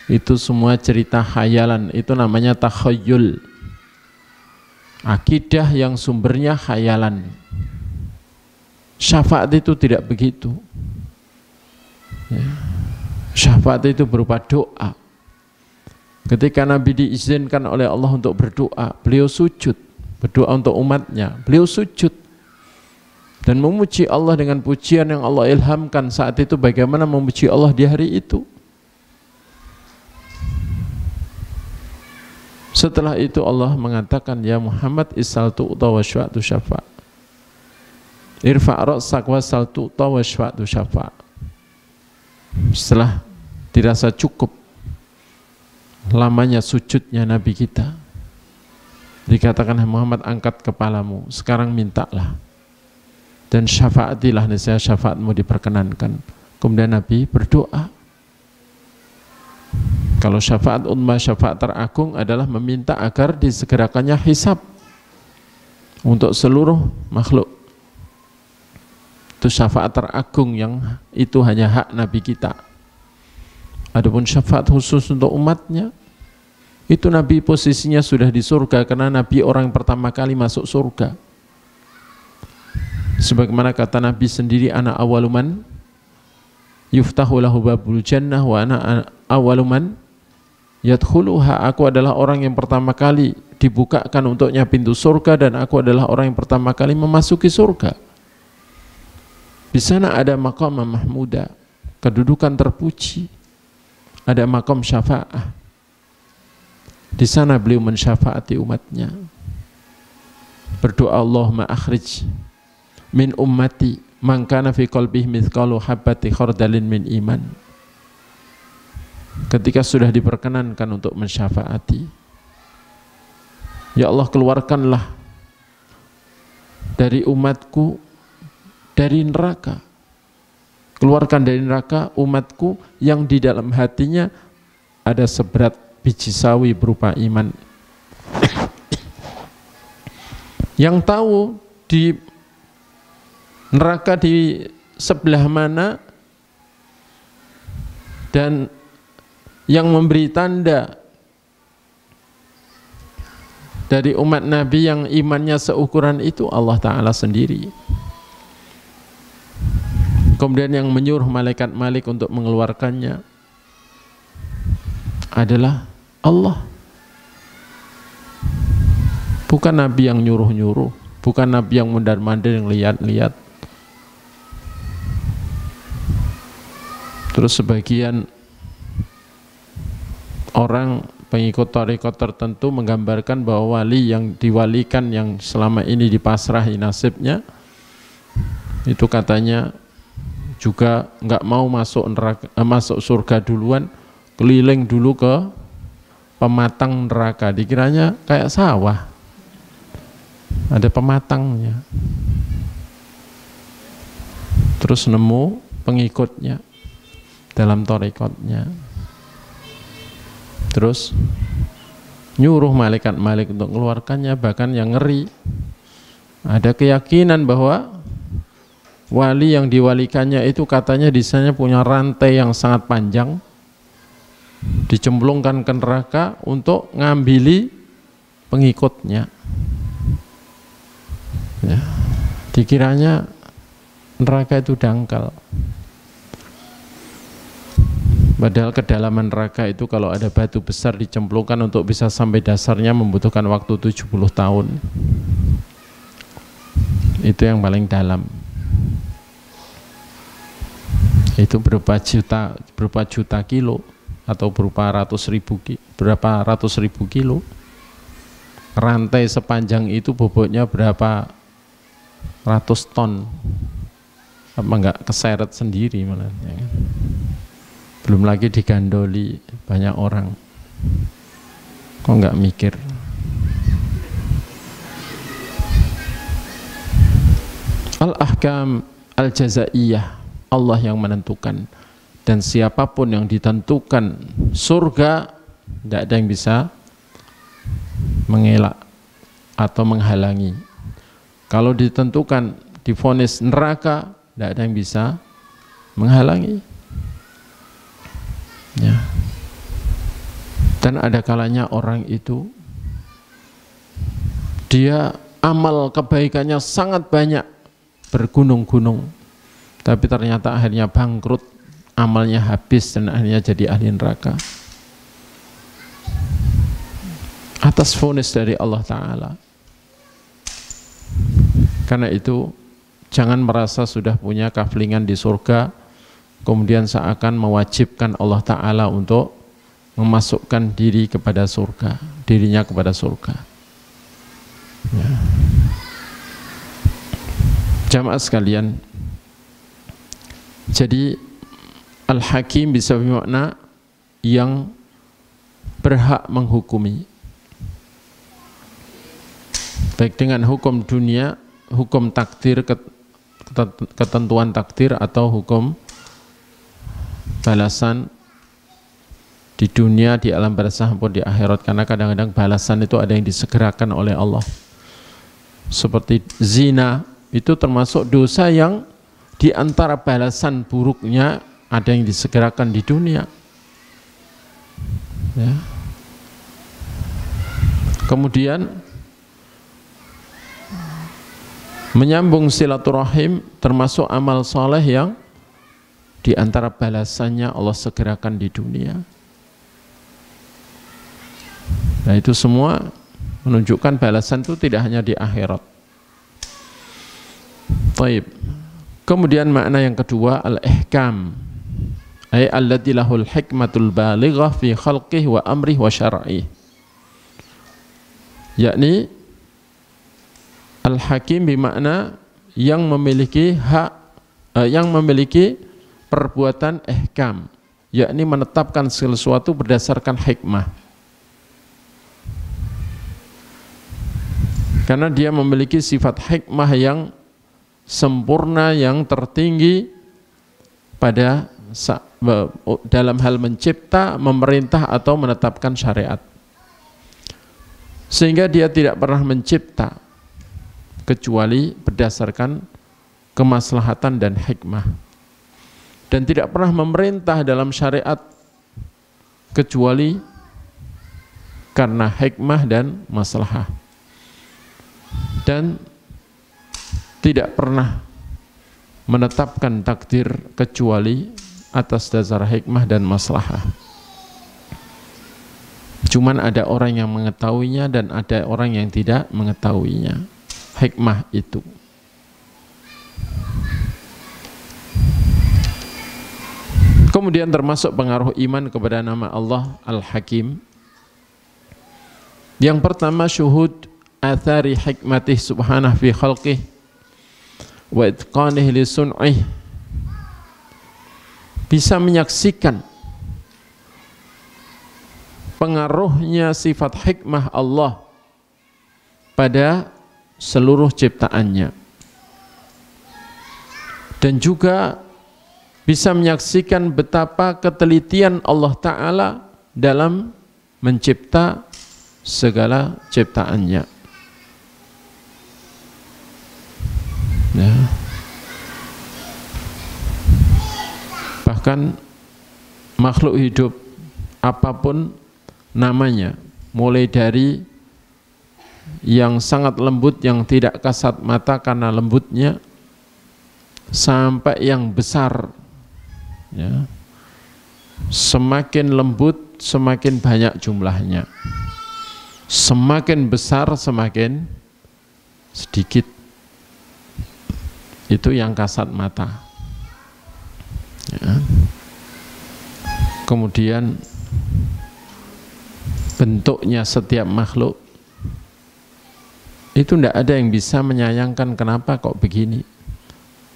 Itu semua cerita khayalan, itu namanya takhayyul. Akidah yang sumbernya khayalan. Syafaat itu tidak begitu. Syafaat itu berupa doa. Ketika Nabi diizinkan oleh Allah untuk berdoa, beliau sujud, berdoa untuk umatnya, beliau sujud dan memuji Allah dengan pujian yang Allah ilhamkan saat itu. Bagaimana memuji Allah di hari itu? Setelah itu Allah mengatakan, ya Muhammad isal tu'ta wa syfa'tu syafa', irfa' ra'sak wa sal tu'ta wa syfa'tu syafa'. Setelah dirasa cukup lamanya sujudnya Nabi kita, dikatakan, Muhammad angkat kepalamu, sekarang mintalah dan syafaatilah, niscaya syafaatmu diperkenankan. Kemudian Nabi berdoa. Kalau syafaat umma, syafaat teragung adalah meminta agar disegerakannya hisab untuk seluruh makhluk. Itu syafaat teragung yang itu hanya hak Nabi kita. Adapun syafaat khusus untuk umatnya, itu Nabi posisinya sudah di surga, karena Nabi orang yang pertama kali masuk surga. Sebagaimana kata Nabi sendiri, ana awaluman yuftahu lahu babul jannah wa ana awaluman yadkhuluha, aku adalah orang yang pertama kali dibukakan untuknya pintu surga, dan aku adalah orang yang pertama kali memasuki surga. Di sana ada maqam mahmuda, kedudukan terpuji, ada maqam syafa'ah. Di sana beliau mensyafaati umatnya. Berdoa, Allahumma akhrij min ummati man kana fi qalbihi mithqalu habbati khardalin min iman. Ketika sudah diperkenankan untuk mensyafaati, ya Allah, keluarkanlah dari umatku dari neraka, keluarkan dari neraka umatku yang di dalam hatinya ada seberat biji sawi berupa iman. Yang tahu di neraka di sebelah mana, dan yang memberi tanda dari umat Nabi yang imannya seukuran itu Allah Ta'ala sendiri. Kemudian yang menyuruh malaikat Malik untuk mengeluarkannya adalah Allah. Bukan Nabi yang nyuruh-nyuruh, bukan Nabi yang mundar-mandir yang lihat-lihat. Terus sebagian orang pengikut tarekat tertentu menggambarkan bahwa wali yang diwalikan, yang selama ini dipasrahi nasibnya, itu katanya juga nggak mau masuk neraka, masuk surga duluan, keliling dulu ke pematang neraka. Dikiranya kayak sawah, ada pematangnya, terus nemu pengikutnya dalam tarekatnya, terus nyuruh malaikat Malik untuk mengeluarkannya. Bahkan yang ngeri, ada keyakinan bahwa wali yang diwalikannya itu katanya di sana punya rantai yang sangat panjang, dicemplungkan ke neraka untuk ngambili pengikutnya. Ya, dikiranya neraka itu dangkal. Padahal kedalaman neraka itu kalau ada batu besar dicemplungkan untuk bisa sampai dasarnya membutuhkan waktu 70 tahun. Itu yang paling dalam. Itu berapa juta kilo atau berapa ratus ribu kilo. Rantai sepanjang itu bobotnya berapa ratus ton. Apa enggak keseret sendiri malah, ya kan? Belum lagi digandoli banyak orang. Kok enggak mikir? Al-ahkam al-jazaiyah, Allah yang menentukan, dan siapapun yang ditentukan surga, tidak ada yang bisa mengelak atau menghalangi. Kalau ditentukan divonis neraka, tidak ada yang bisa menghalangi, ya. Dan ada kalanya orang itu dia amal kebaikannya sangat banyak, bergunung-gunung, tapi ternyata akhirnya bangkrut, amalnya habis dan akhirnya jadi ahli neraka atas vonis dari Allah Ta'ala. Karena itu jangan merasa sudah punya kaflingan di surga kemudian seakan mewajibkan Allah Ta'ala untuk memasukkan dirinya kepada surga, ya. Jamaah sekalian, jadi Al-Hakim bisa bermakna yang berhak menghukumi, baik dengan hukum dunia, hukum takdir, ketentuan takdir, atau hukum balasan di dunia, di alam barzakh maupun di akhirat. Karena kadang-kadang balasan itu ada yang disegerakan oleh Allah, seperti zina. Itu termasuk dosa yang di antara balasan buruknya ada yang disegerakan di dunia, ya. Kemudian menyambung silaturahim termasuk amal soleh yang di antara balasannya Allah segerakan di dunia. Nah, itu semua menunjukkan balasan itu tidak hanya di akhirat. Taib. Kemudian makna yang kedua, al-ihkam, ay allati lahul hikmatul balighah fi khalqihi wa amrihi wa syar'ihi, yakni al-hakim bermakna yang memiliki hak, yang memiliki perbuatan ihkam, yakni menetapkan sesuatu berdasarkan hikmah. Karena dia memiliki sifat hikmah yang sempurna, yang tertinggi pada dalam hal mencipta, memerintah atau menetapkan syariat, sehingga dia tidak pernah mencipta kecuali berdasarkan kemaslahatan dan hikmah, dan tidak pernah memerintah dalam syariat kecuali karena hikmah dan maslahah, dan tidak pernah menetapkan takdir kecuali atas dasar hikmah dan maslahah. Cuman ada orang yang mengetahuinya dan ada orang yang tidak mengetahuinya hikmah itu. Kemudian termasuk pengaruh iman kepada nama Allah Al-Hakim. Yang pertama, syuhud athari hikmatih subhanah fi khalqih wa itqanih li sun'ih, bisa menyaksikan pengaruhnya sifat hikmah Allah pada seluruh ciptaannya, dan juga bisa menyaksikan betapa ketelitian Allah Ta'ala dalam mencipta segala ciptaannya. Ya. Bahkan makhluk hidup apapun namanya, mulai dari yang sangat lembut yang tidak kasat mata karena lembutnya, sampai yang besar, ya, Semakin lembut, semakin banyak jumlahnya. Semakin besar, semakin sedikit. Itu yang kasat mata. Ya. Kemudian bentuknya setiap makhluk itu tidak ada yang bisa menyayangkan kenapa kok begini.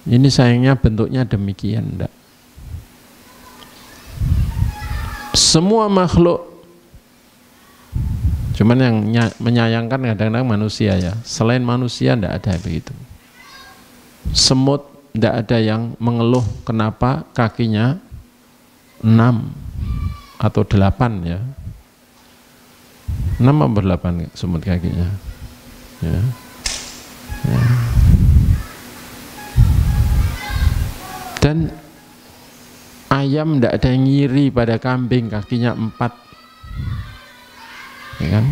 Ini sayangnya bentuknya demikian, enggak. Semua makhluk, cuman yang menyayangkan kadang-kadang manusia ya. Selain manusia tidak ada begitu. Semut tidak ada yang mengeluh kenapa kakinya 6 atau 8 ya. 6 atau 8 semut kakinya ya. Ya. Dan ayam tidak ada yang ngiri pada kambing kakinya 4 ya kan?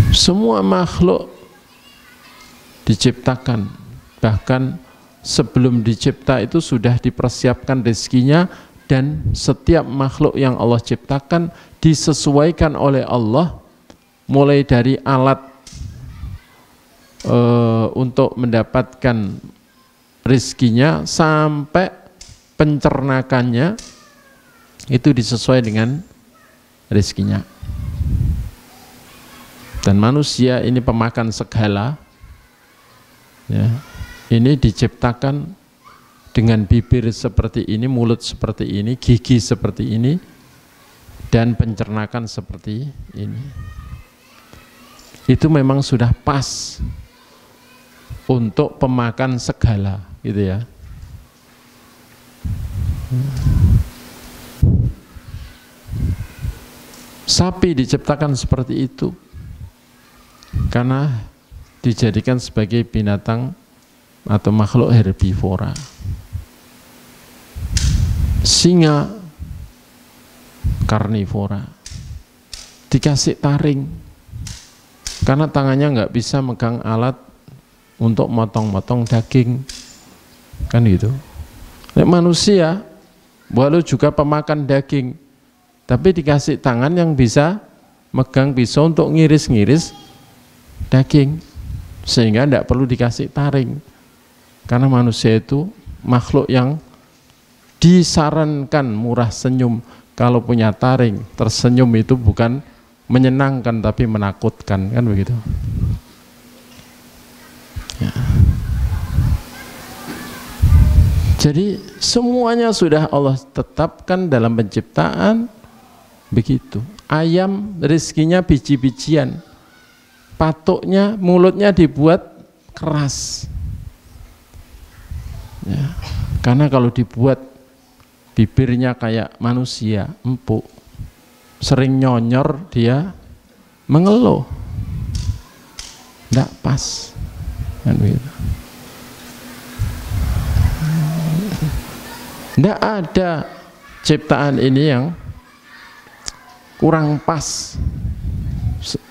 Semua makhluk diciptakan, bahkan sebelum dicipta itu sudah dipersiapkan rezekinya, dan setiap makhluk yang Allah ciptakan disesuaikan oleh Allah, mulai dari alat untuk mendapatkan rezekinya sampai pencernakannya itu disesuaikan dengan rezekinya. Dan manusia ini pemakan segala ya. Ini diciptakan dengan bibir seperti ini, mulut seperti ini, gigi seperti ini, dan pencernakan seperti ini. Itu memang sudah pas untuk pemakan segala, gitu ya. Sapi diciptakan seperti itu karena dijadikan sebagai binatang atau makhluk herbivora. Singa karnivora, dikasih taring karena tangannya nggak bisa megang alat untuk motong-motong daging, kan gitu. Nek manusia walau juga pemakan daging, tapi dikasih tangan yang bisa megang pisau untuk ngiris-ngiris daging, sehingga tidak perlu dikasih taring. Karena manusia itu makhluk yang disarankan murah senyum. Kalau punya taring, tersenyum itu bukan menyenangkan tapi menakutkan, kan begitu ya. Jadi semuanya sudah Allah tetapkan dalam penciptaan begitu. Ayam rezekinya biji-bijian, patuknya, mulutnya dibuat keras ya. Karena kalau dibuat bibirnya kayak manusia, empuk, sering nyonyor, dia mengeluh, tidak pas, kan begitu. Tidak ada ciptaan ini yang kurang pas,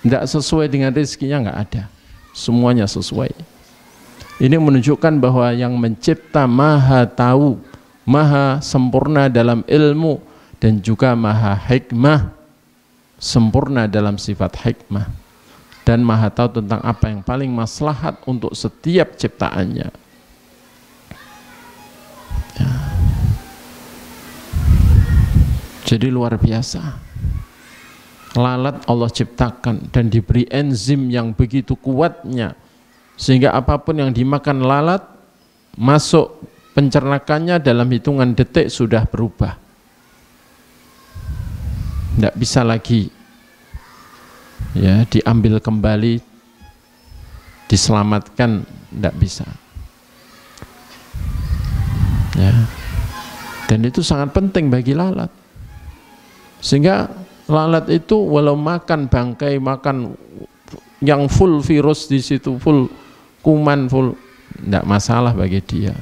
tidak sesuai dengan rezekinya, nggak ada, semuanya sesuai. Ini menunjukkan bahwa yang mencipta maha tahu, maha sempurna dalam ilmu, dan juga maha hikmah, sempurna dalam sifat hikmah, dan maha tahu tentang apa yang paling maslahat untuk setiap ciptaannya ya. Jadi luar biasa. Lalat Allah ciptakan dan diberi enzim yang begitu kuatnya, sehingga apapun yang dimakan lalat masuk pencernakannya dalam hitungan detik sudah berubah. Tidak bisa lagi ya diambil kembali, diselamatkan, tidak bisa ya. Dan itu sangat penting bagi lalat, sehingga lalat itu walau makan bangkai, makan yang full virus di situ, full kuman, full, tidak masalah bagi dia.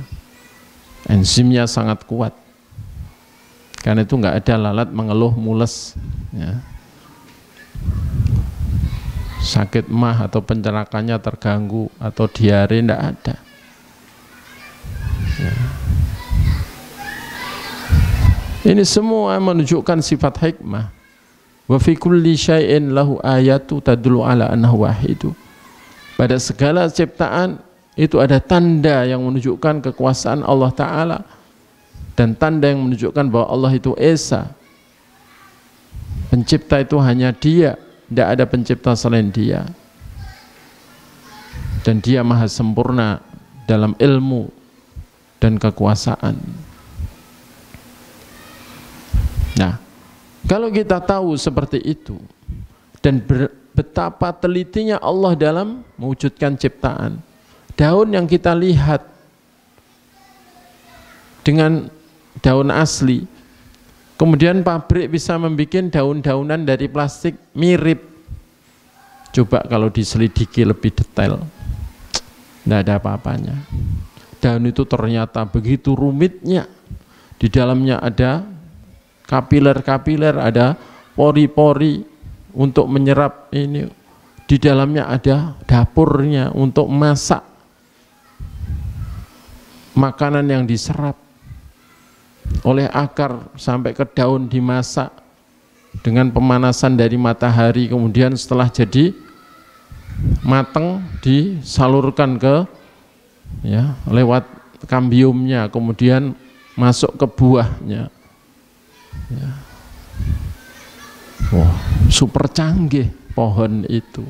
Enzimnya sangat kuat. Karena itu nggak ada lalat mengeluh mules ya. Sakit mah atau pencernakannya terganggu atau diare, tidak ada ya. Ini semua menunjukkan sifat hikmah. Wa fi kulli syai'in lahu ayatu tadullu ala annahu wahidu. Pada segala ciptaan itu ada tanda yang menunjukkan kekuasaan Allah Ta'ala dan tanda yang menunjukkan bahwa Allah itu Esa. Pencipta itu hanya Dia, tidak ada pencipta selain Dia. Dan Dia maha sempurna dalam ilmu dan kekuasaan. Nah, kalau kita tahu seperti itu dan betapa telitinya Allah dalam mewujudkan ciptaan, daun yang kita lihat dengan daun asli, kemudian pabrik bisa membuat daun-daunan dari plastik mirip. Coba kalau diselidiki lebih detail, tidak ada apa-apanya. Daun itu ternyata begitu rumitnya, di dalamnya ada kapiler-kapiler, ada pori-pori untuk menyerap ini, di dalamnya ada dapurnya untuk masak makanan yang diserap oleh akar sampai ke daun, dimasak dengan pemanasan dari matahari, kemudian setelah jadi matang disalurkan ke lewat kambiumnya, kemudian masuk ke buahnya. Wah, super canggih pohon itu.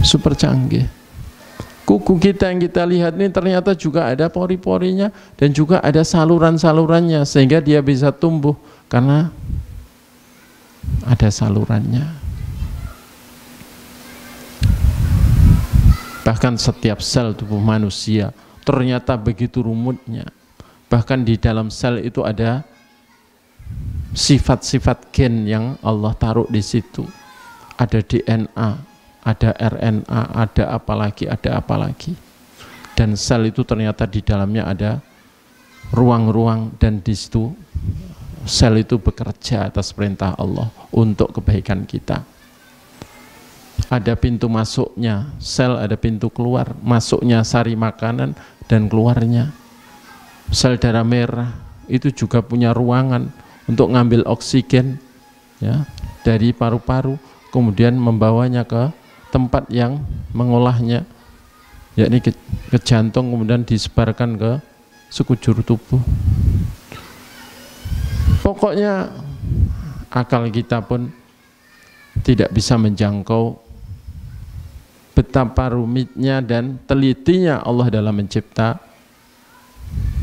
Super canggih. Kuku kita yang kita lihat ini ternyata juga ada pori-porinya dan juga ada saluran-salurannya, sehingga dia bisa tumbuh karena ada salurannya. Bahkan setiap sel tubuh manusia ternyata begitu rumutnya. Bahkan di dalam sel itu ada sifat-sifat gen yang Allah taruh di situ. Ada DNA, ada RNA, ada apa lagi. Dan sel itu ternyata di dalamnya ada ruang-ruang, dan di situ sel itu bekerja atas perintah Allah untuk kebaikan kita. Ada pintu masuknya sel, ada pintu keluar masuknya sari makanan dan keluarnya. Sel darah merah itu juga punya ruangan untuk ngambil oksigen dari paru-paru, kemudian membawanya ke tempat yang mengolahnya, yakni ke jantung, kemudian disebarkan ke sekujur tubuh. Pokoknya akal kita pun tidak bisa menjangkau betapa rumitnya dan telitinya Allah dalam mencipta,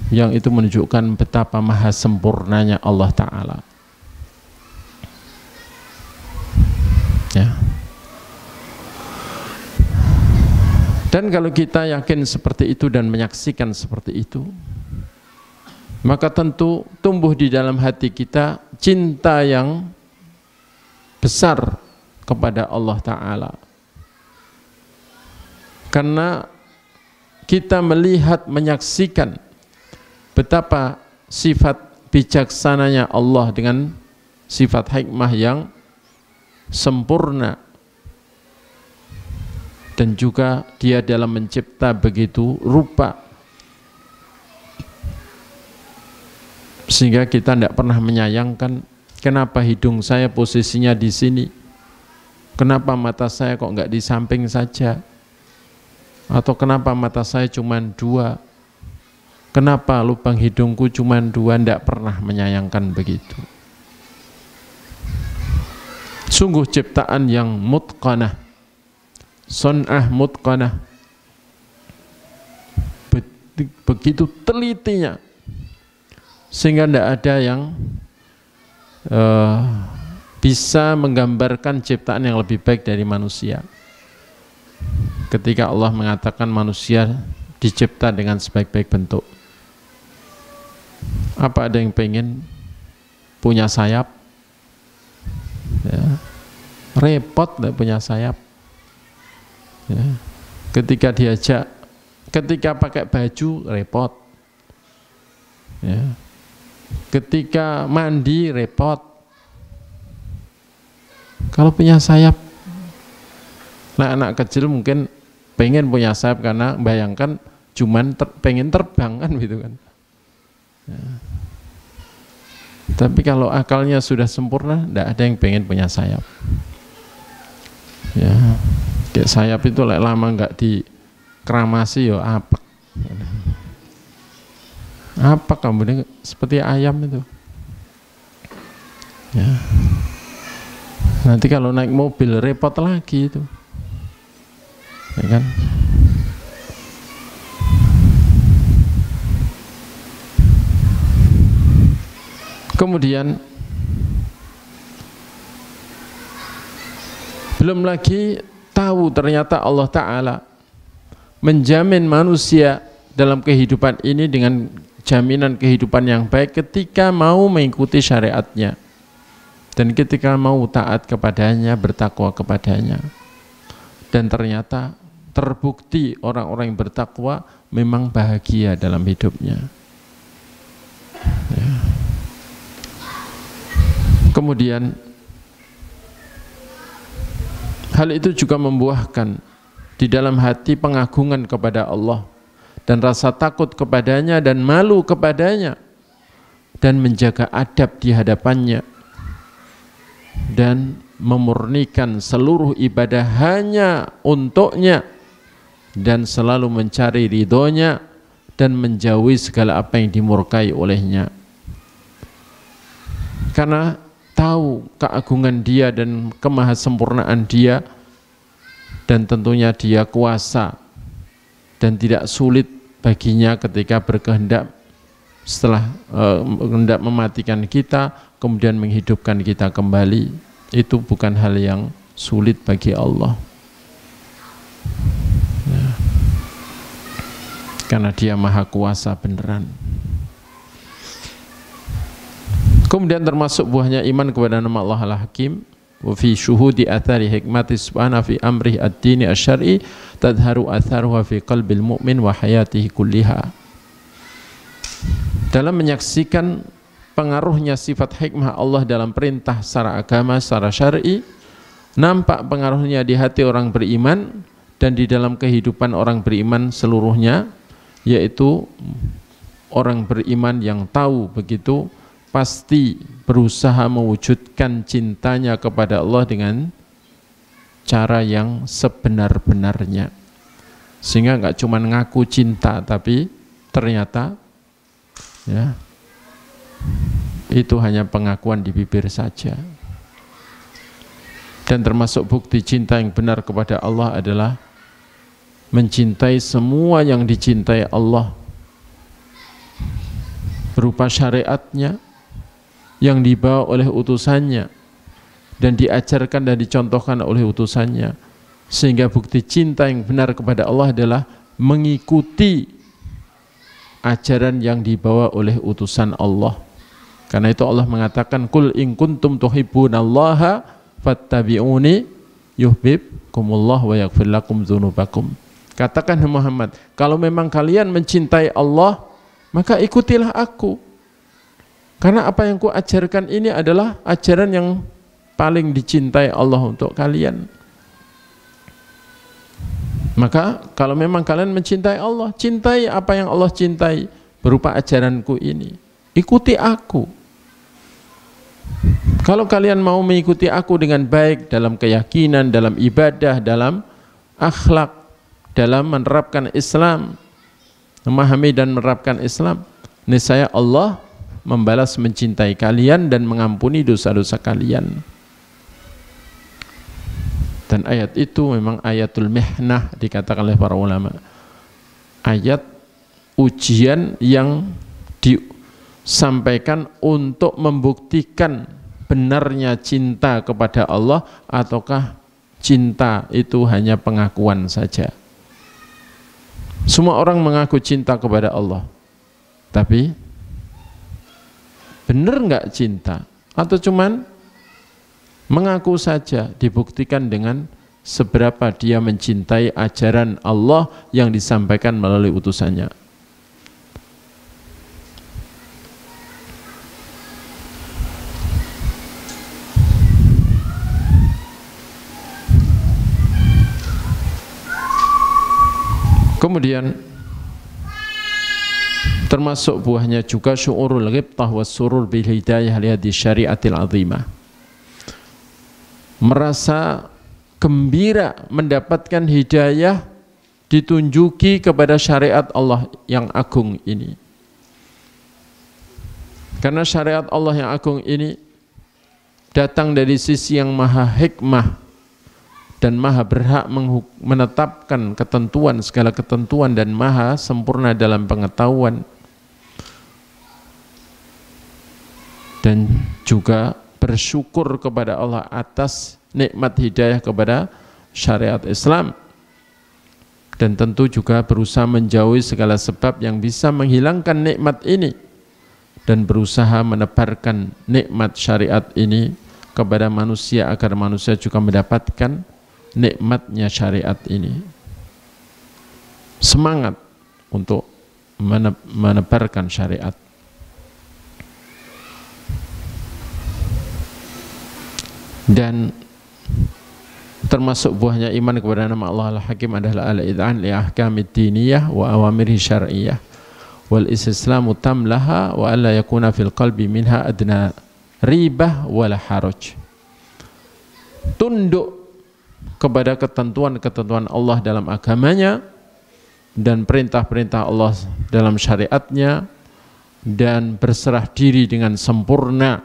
yang itu menunjukkan betapa maha sempurnanya Allah Ta'ala. Ya. Dan kalau kita yakin seperti itu dan menyaksikan seperti itu, maka tentu tumbuh di dalam hati kita cinta yang besar kepada Allah Ta'ala. Karena kita melihat, menyaksikan betapa sifat bijaksananya Allah dengan sifat hikmah yang sempurna, dan juga Dia dalam mencipta begitu rupa, sehingga kita tidak pernah menyayangkan kenapa hidung saya posisinya di sini, kenapa mata saya kok nggak di samping saja, atau kenapa mata saya cuma 2, kenapa lubang hidungku cuma 2, tidak pernah menyayangkan begitu. Sungguh ciptaan yang mutqanah, sun'ah mutqanah, begitu telitinya, sehingga tidak ada yang bisa menggambarkan ciptaan yang lebih baik dari manusia. Ketika Allah mengatakan manusia dicipta dengan sebaik-baik bentuk, apa ada yang pengen punya sayap? Ya. Repot tidak punya sayap. Ya. Ketika pakai baju repot. Ya. Ketika mandi repot. Kalau punya sayap, nah anak kecil mungkin pengen punya sayap karena bayangkan cuman pengen terbang kan gitu kan. Ya. Tapi kalau akalnya sudah sempurna, tidak ada yang pengen punya sayap. Ya, kayak sayap itu lama nggak dikeramasi yo apek. Apa kamu seperti ayam itu? Ya. Nanti kalau naik mobil repot lagi itu, ya kan? Kemudian belum lagi tahu ternyata Allah Ta'ala menjamin manusia dalam kehidupan ini dengan jaminan kehidupan yang baik ketika mau mengikuti syariatnya dan ketika mau taat kepadanya, bertakwa kepadanya. Dan ternyata terbukti orang-orang yang bertakwa memang bahagia dalam hidupnya. Ya. Kemudian hal itu juga membuahkan di dalam hati pengagungan kepada Allah dan rasa takut kepadanya dan malu kepadanya dan menjaga adab di hadapannya dan memurnikan seluruh ibadah hanya untuknya dan selalu mencari ridhonya dan menjauhi segala apa yang dimurkai olehnya, karena tahu keagungan dia dan kemahasempurnaan dia, dan tentunya dia kuasa dan tidak sulit baginya ketika berkehendak setelah hendak mematikan kita kemudian menghidupkan kita kembali. Itu bukan hal yang sulit bagi Allah ya. Karena dia maha kuasa beneran. Kemudian termasuk buahnya iman kepada nama Allah Al-Hakim, wa fi syuhudi athari hikmati subhanahu fi amri ad-dini asy-syar'i tadharu atharuha fi qalbil mu'min wa hayatihi kulliha. Dalam menyaksikan pengaruhnya sifat hikmah Allah dalam perintah secara agama, secara syar'i, nampak pengaruhnya di hati orang beriman dan di dalam kehidupan orang beriman seluruhnya, yaitu orang beriman yang tahu begitu pasti berusaha mewujudkan cintanya kepada Allah dengan cara yang sebenar-benarnya, sehingga nggak cuma ngaku cinta tapi ternyata ya itu hanya pengakuan di bibir saja. Dan termasuk bukti cinta yang benar kepada Allah adalah mencintai semua yang dicintai Allah berupa syariatnya yang dibawa oleh utusannya dan diajarkan dan dicontohkan oleh utusannya, sehingga bukti cinta yang benar kepada Allah adalah mengikuti ajaran yang dibawa oleh utusan Allah. Karena itu Allah mengatakan, qul in kuntum tuhibbunallaha fattabi'uni yuhibbukumullah wa yaghfir lakum dzunubakum. Katakan Muhammad, kalau memang kalian mencintai Allah, maka ikutilah aku. Karena apa yang ku ajarkan ini adalah ajaran yang paling dicintai Allah untuk kalian. Maka kalau memang kalian mencintai Allah, cintai apa yang Allah cintai berupa ajaranku ini. Ikuti aku. Kalau kalian mau mengikuti aku dengan baik dalam keyakinan, dalam ibadah, dalam akhlak, dalam menerapkan Islam, memahami dan menerapkan Islam, niscaya Allah membalas mencintai kalian dan mengampuni dosa-dosa kalian. Dan ayat itu memang ayatul mihnah dikatakan oleh para ulama. Ayat ujian yang disampaikan untuk membuktikan benarnya cinta kepada Allah ataukah cinta itu hanya pengakuan saja. Semua orang mengaku cinta kepada Allah, tapi benar nggak cinta atau cuman mengaku saja? Dibuktikan dengan seberapa dia mencintai ajaran Allah yang disampaikan melalui utusannya. Kemudian Termasuk buahnya juga syu'urul ghibtah was surur bil hidayah li hadhihi syariatil azimah. Merasa gembira mendapatkan hidayah ditunjuki kepada syariat Allah yang agung ini. Karena syariat Allah yang agung ini datang dari sisi yang maha hikmah dan maha berhak menetapkan ketentuan, segala ketentuan, dan maha sempurna dalam pengetahuan. Dan juga bersyukur kepada Allah atas nikmat hidayah kepada syariat Islam. Dan tentu juga berusaha menjauhi segala sebab yang bisa menghilangkan nikmat ini, dan berusaha menebarkan nikmat syariat ini kepada manusia agar manusia juga mendapatkan nikmatnya syariat ini. Semangat untuk menebarkan syariat. Dan termasuk buahnya iman kepada nama Allah Al-Hakim adalah al-id'an li ahkamid diniyah wa awamirihi syar'iyyah wal istislamu tamlaha wa alla yakuna fil qalbi minha adna ribah wala haraj. Tunduk kepada ketentuan-ketentuan Allah dalam agamanya dan perintah-perintah Allah dalam syariatnya, dan berserah diri dengan sempurna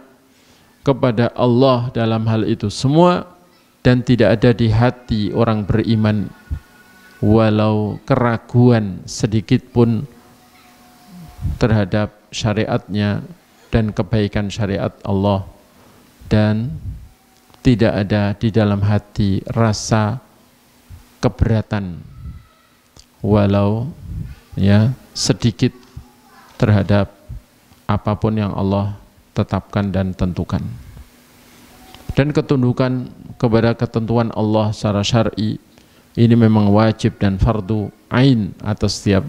kepada Allah dalam hal itu semua, dan tidak ada di hati orang beriman walau keraguan sedikit pun terhadap syariatnya dan kebaikan syariat Allah, dan tidak ada di dalam hati rasa keberatan walau sedikit terhadap apapun yang Allah tetapkan dan tentukan. Dan ketundukan kepada ketentuan Allah secara syar'i ini memang wajib dan fardu ain atas setiap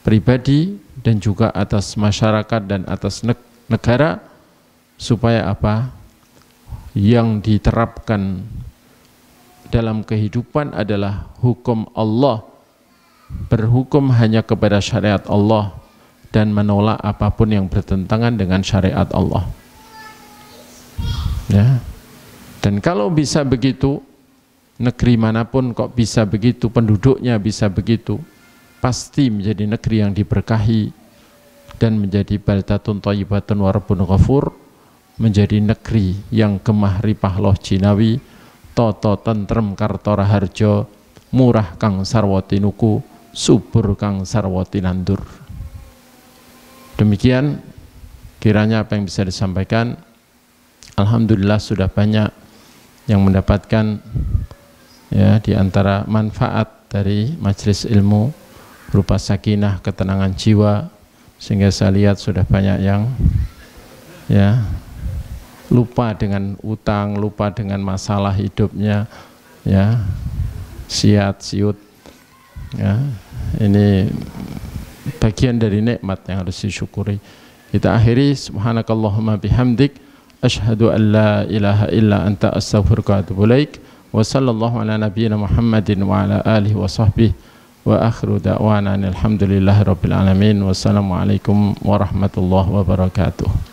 pribadi dan juga atas masyarakat dan atas negara, supaya apa? Yang diterapkan dalam kehidupan adalah hukum Allah, berhukum hanya kepada syariat Allah dan menolak apapun yang bertentangan dengan syariat Allah. Ya. Dan kalau bisa begitu, negeri manapun kok bisa begitu, penduduknya bisa begitu, pasti menjadi negeri yang diberkahi dan menjadi baldatun thayyibatun wa rabbun ghafur, menjadi negeri yang gemah ripah loh jinawi, toto tentrem kartora harjo, murah kang sarwati nuku, subur kang sarwati nandur. Demikian kiranya apa yang bisa disampaikan. Alhamdulillah sudah banyak yang mendapatkan di antara manfaat dari majelis ilmu berupa sakinah, ketenangan jiwa, sehingga saya lihat sudah banyak yang lupa dengan utang, lupa dengan masalah hidupnya, siat-siut. Ini bagian dari nikmat yang harus disyukuri. Kita akhiri, subhanakallahumma bihamdik, asyhadu an la ilaha illa anta astaghfiruka wa atubu ilaik, wa sallallahu ala nabiyyina Muhammadin wa ala alihi wa sahbihi, wa akhiru da'wana alhamdulillahi rabbil alamin, wassalamualaikum warahmatullahi wabarakatuh.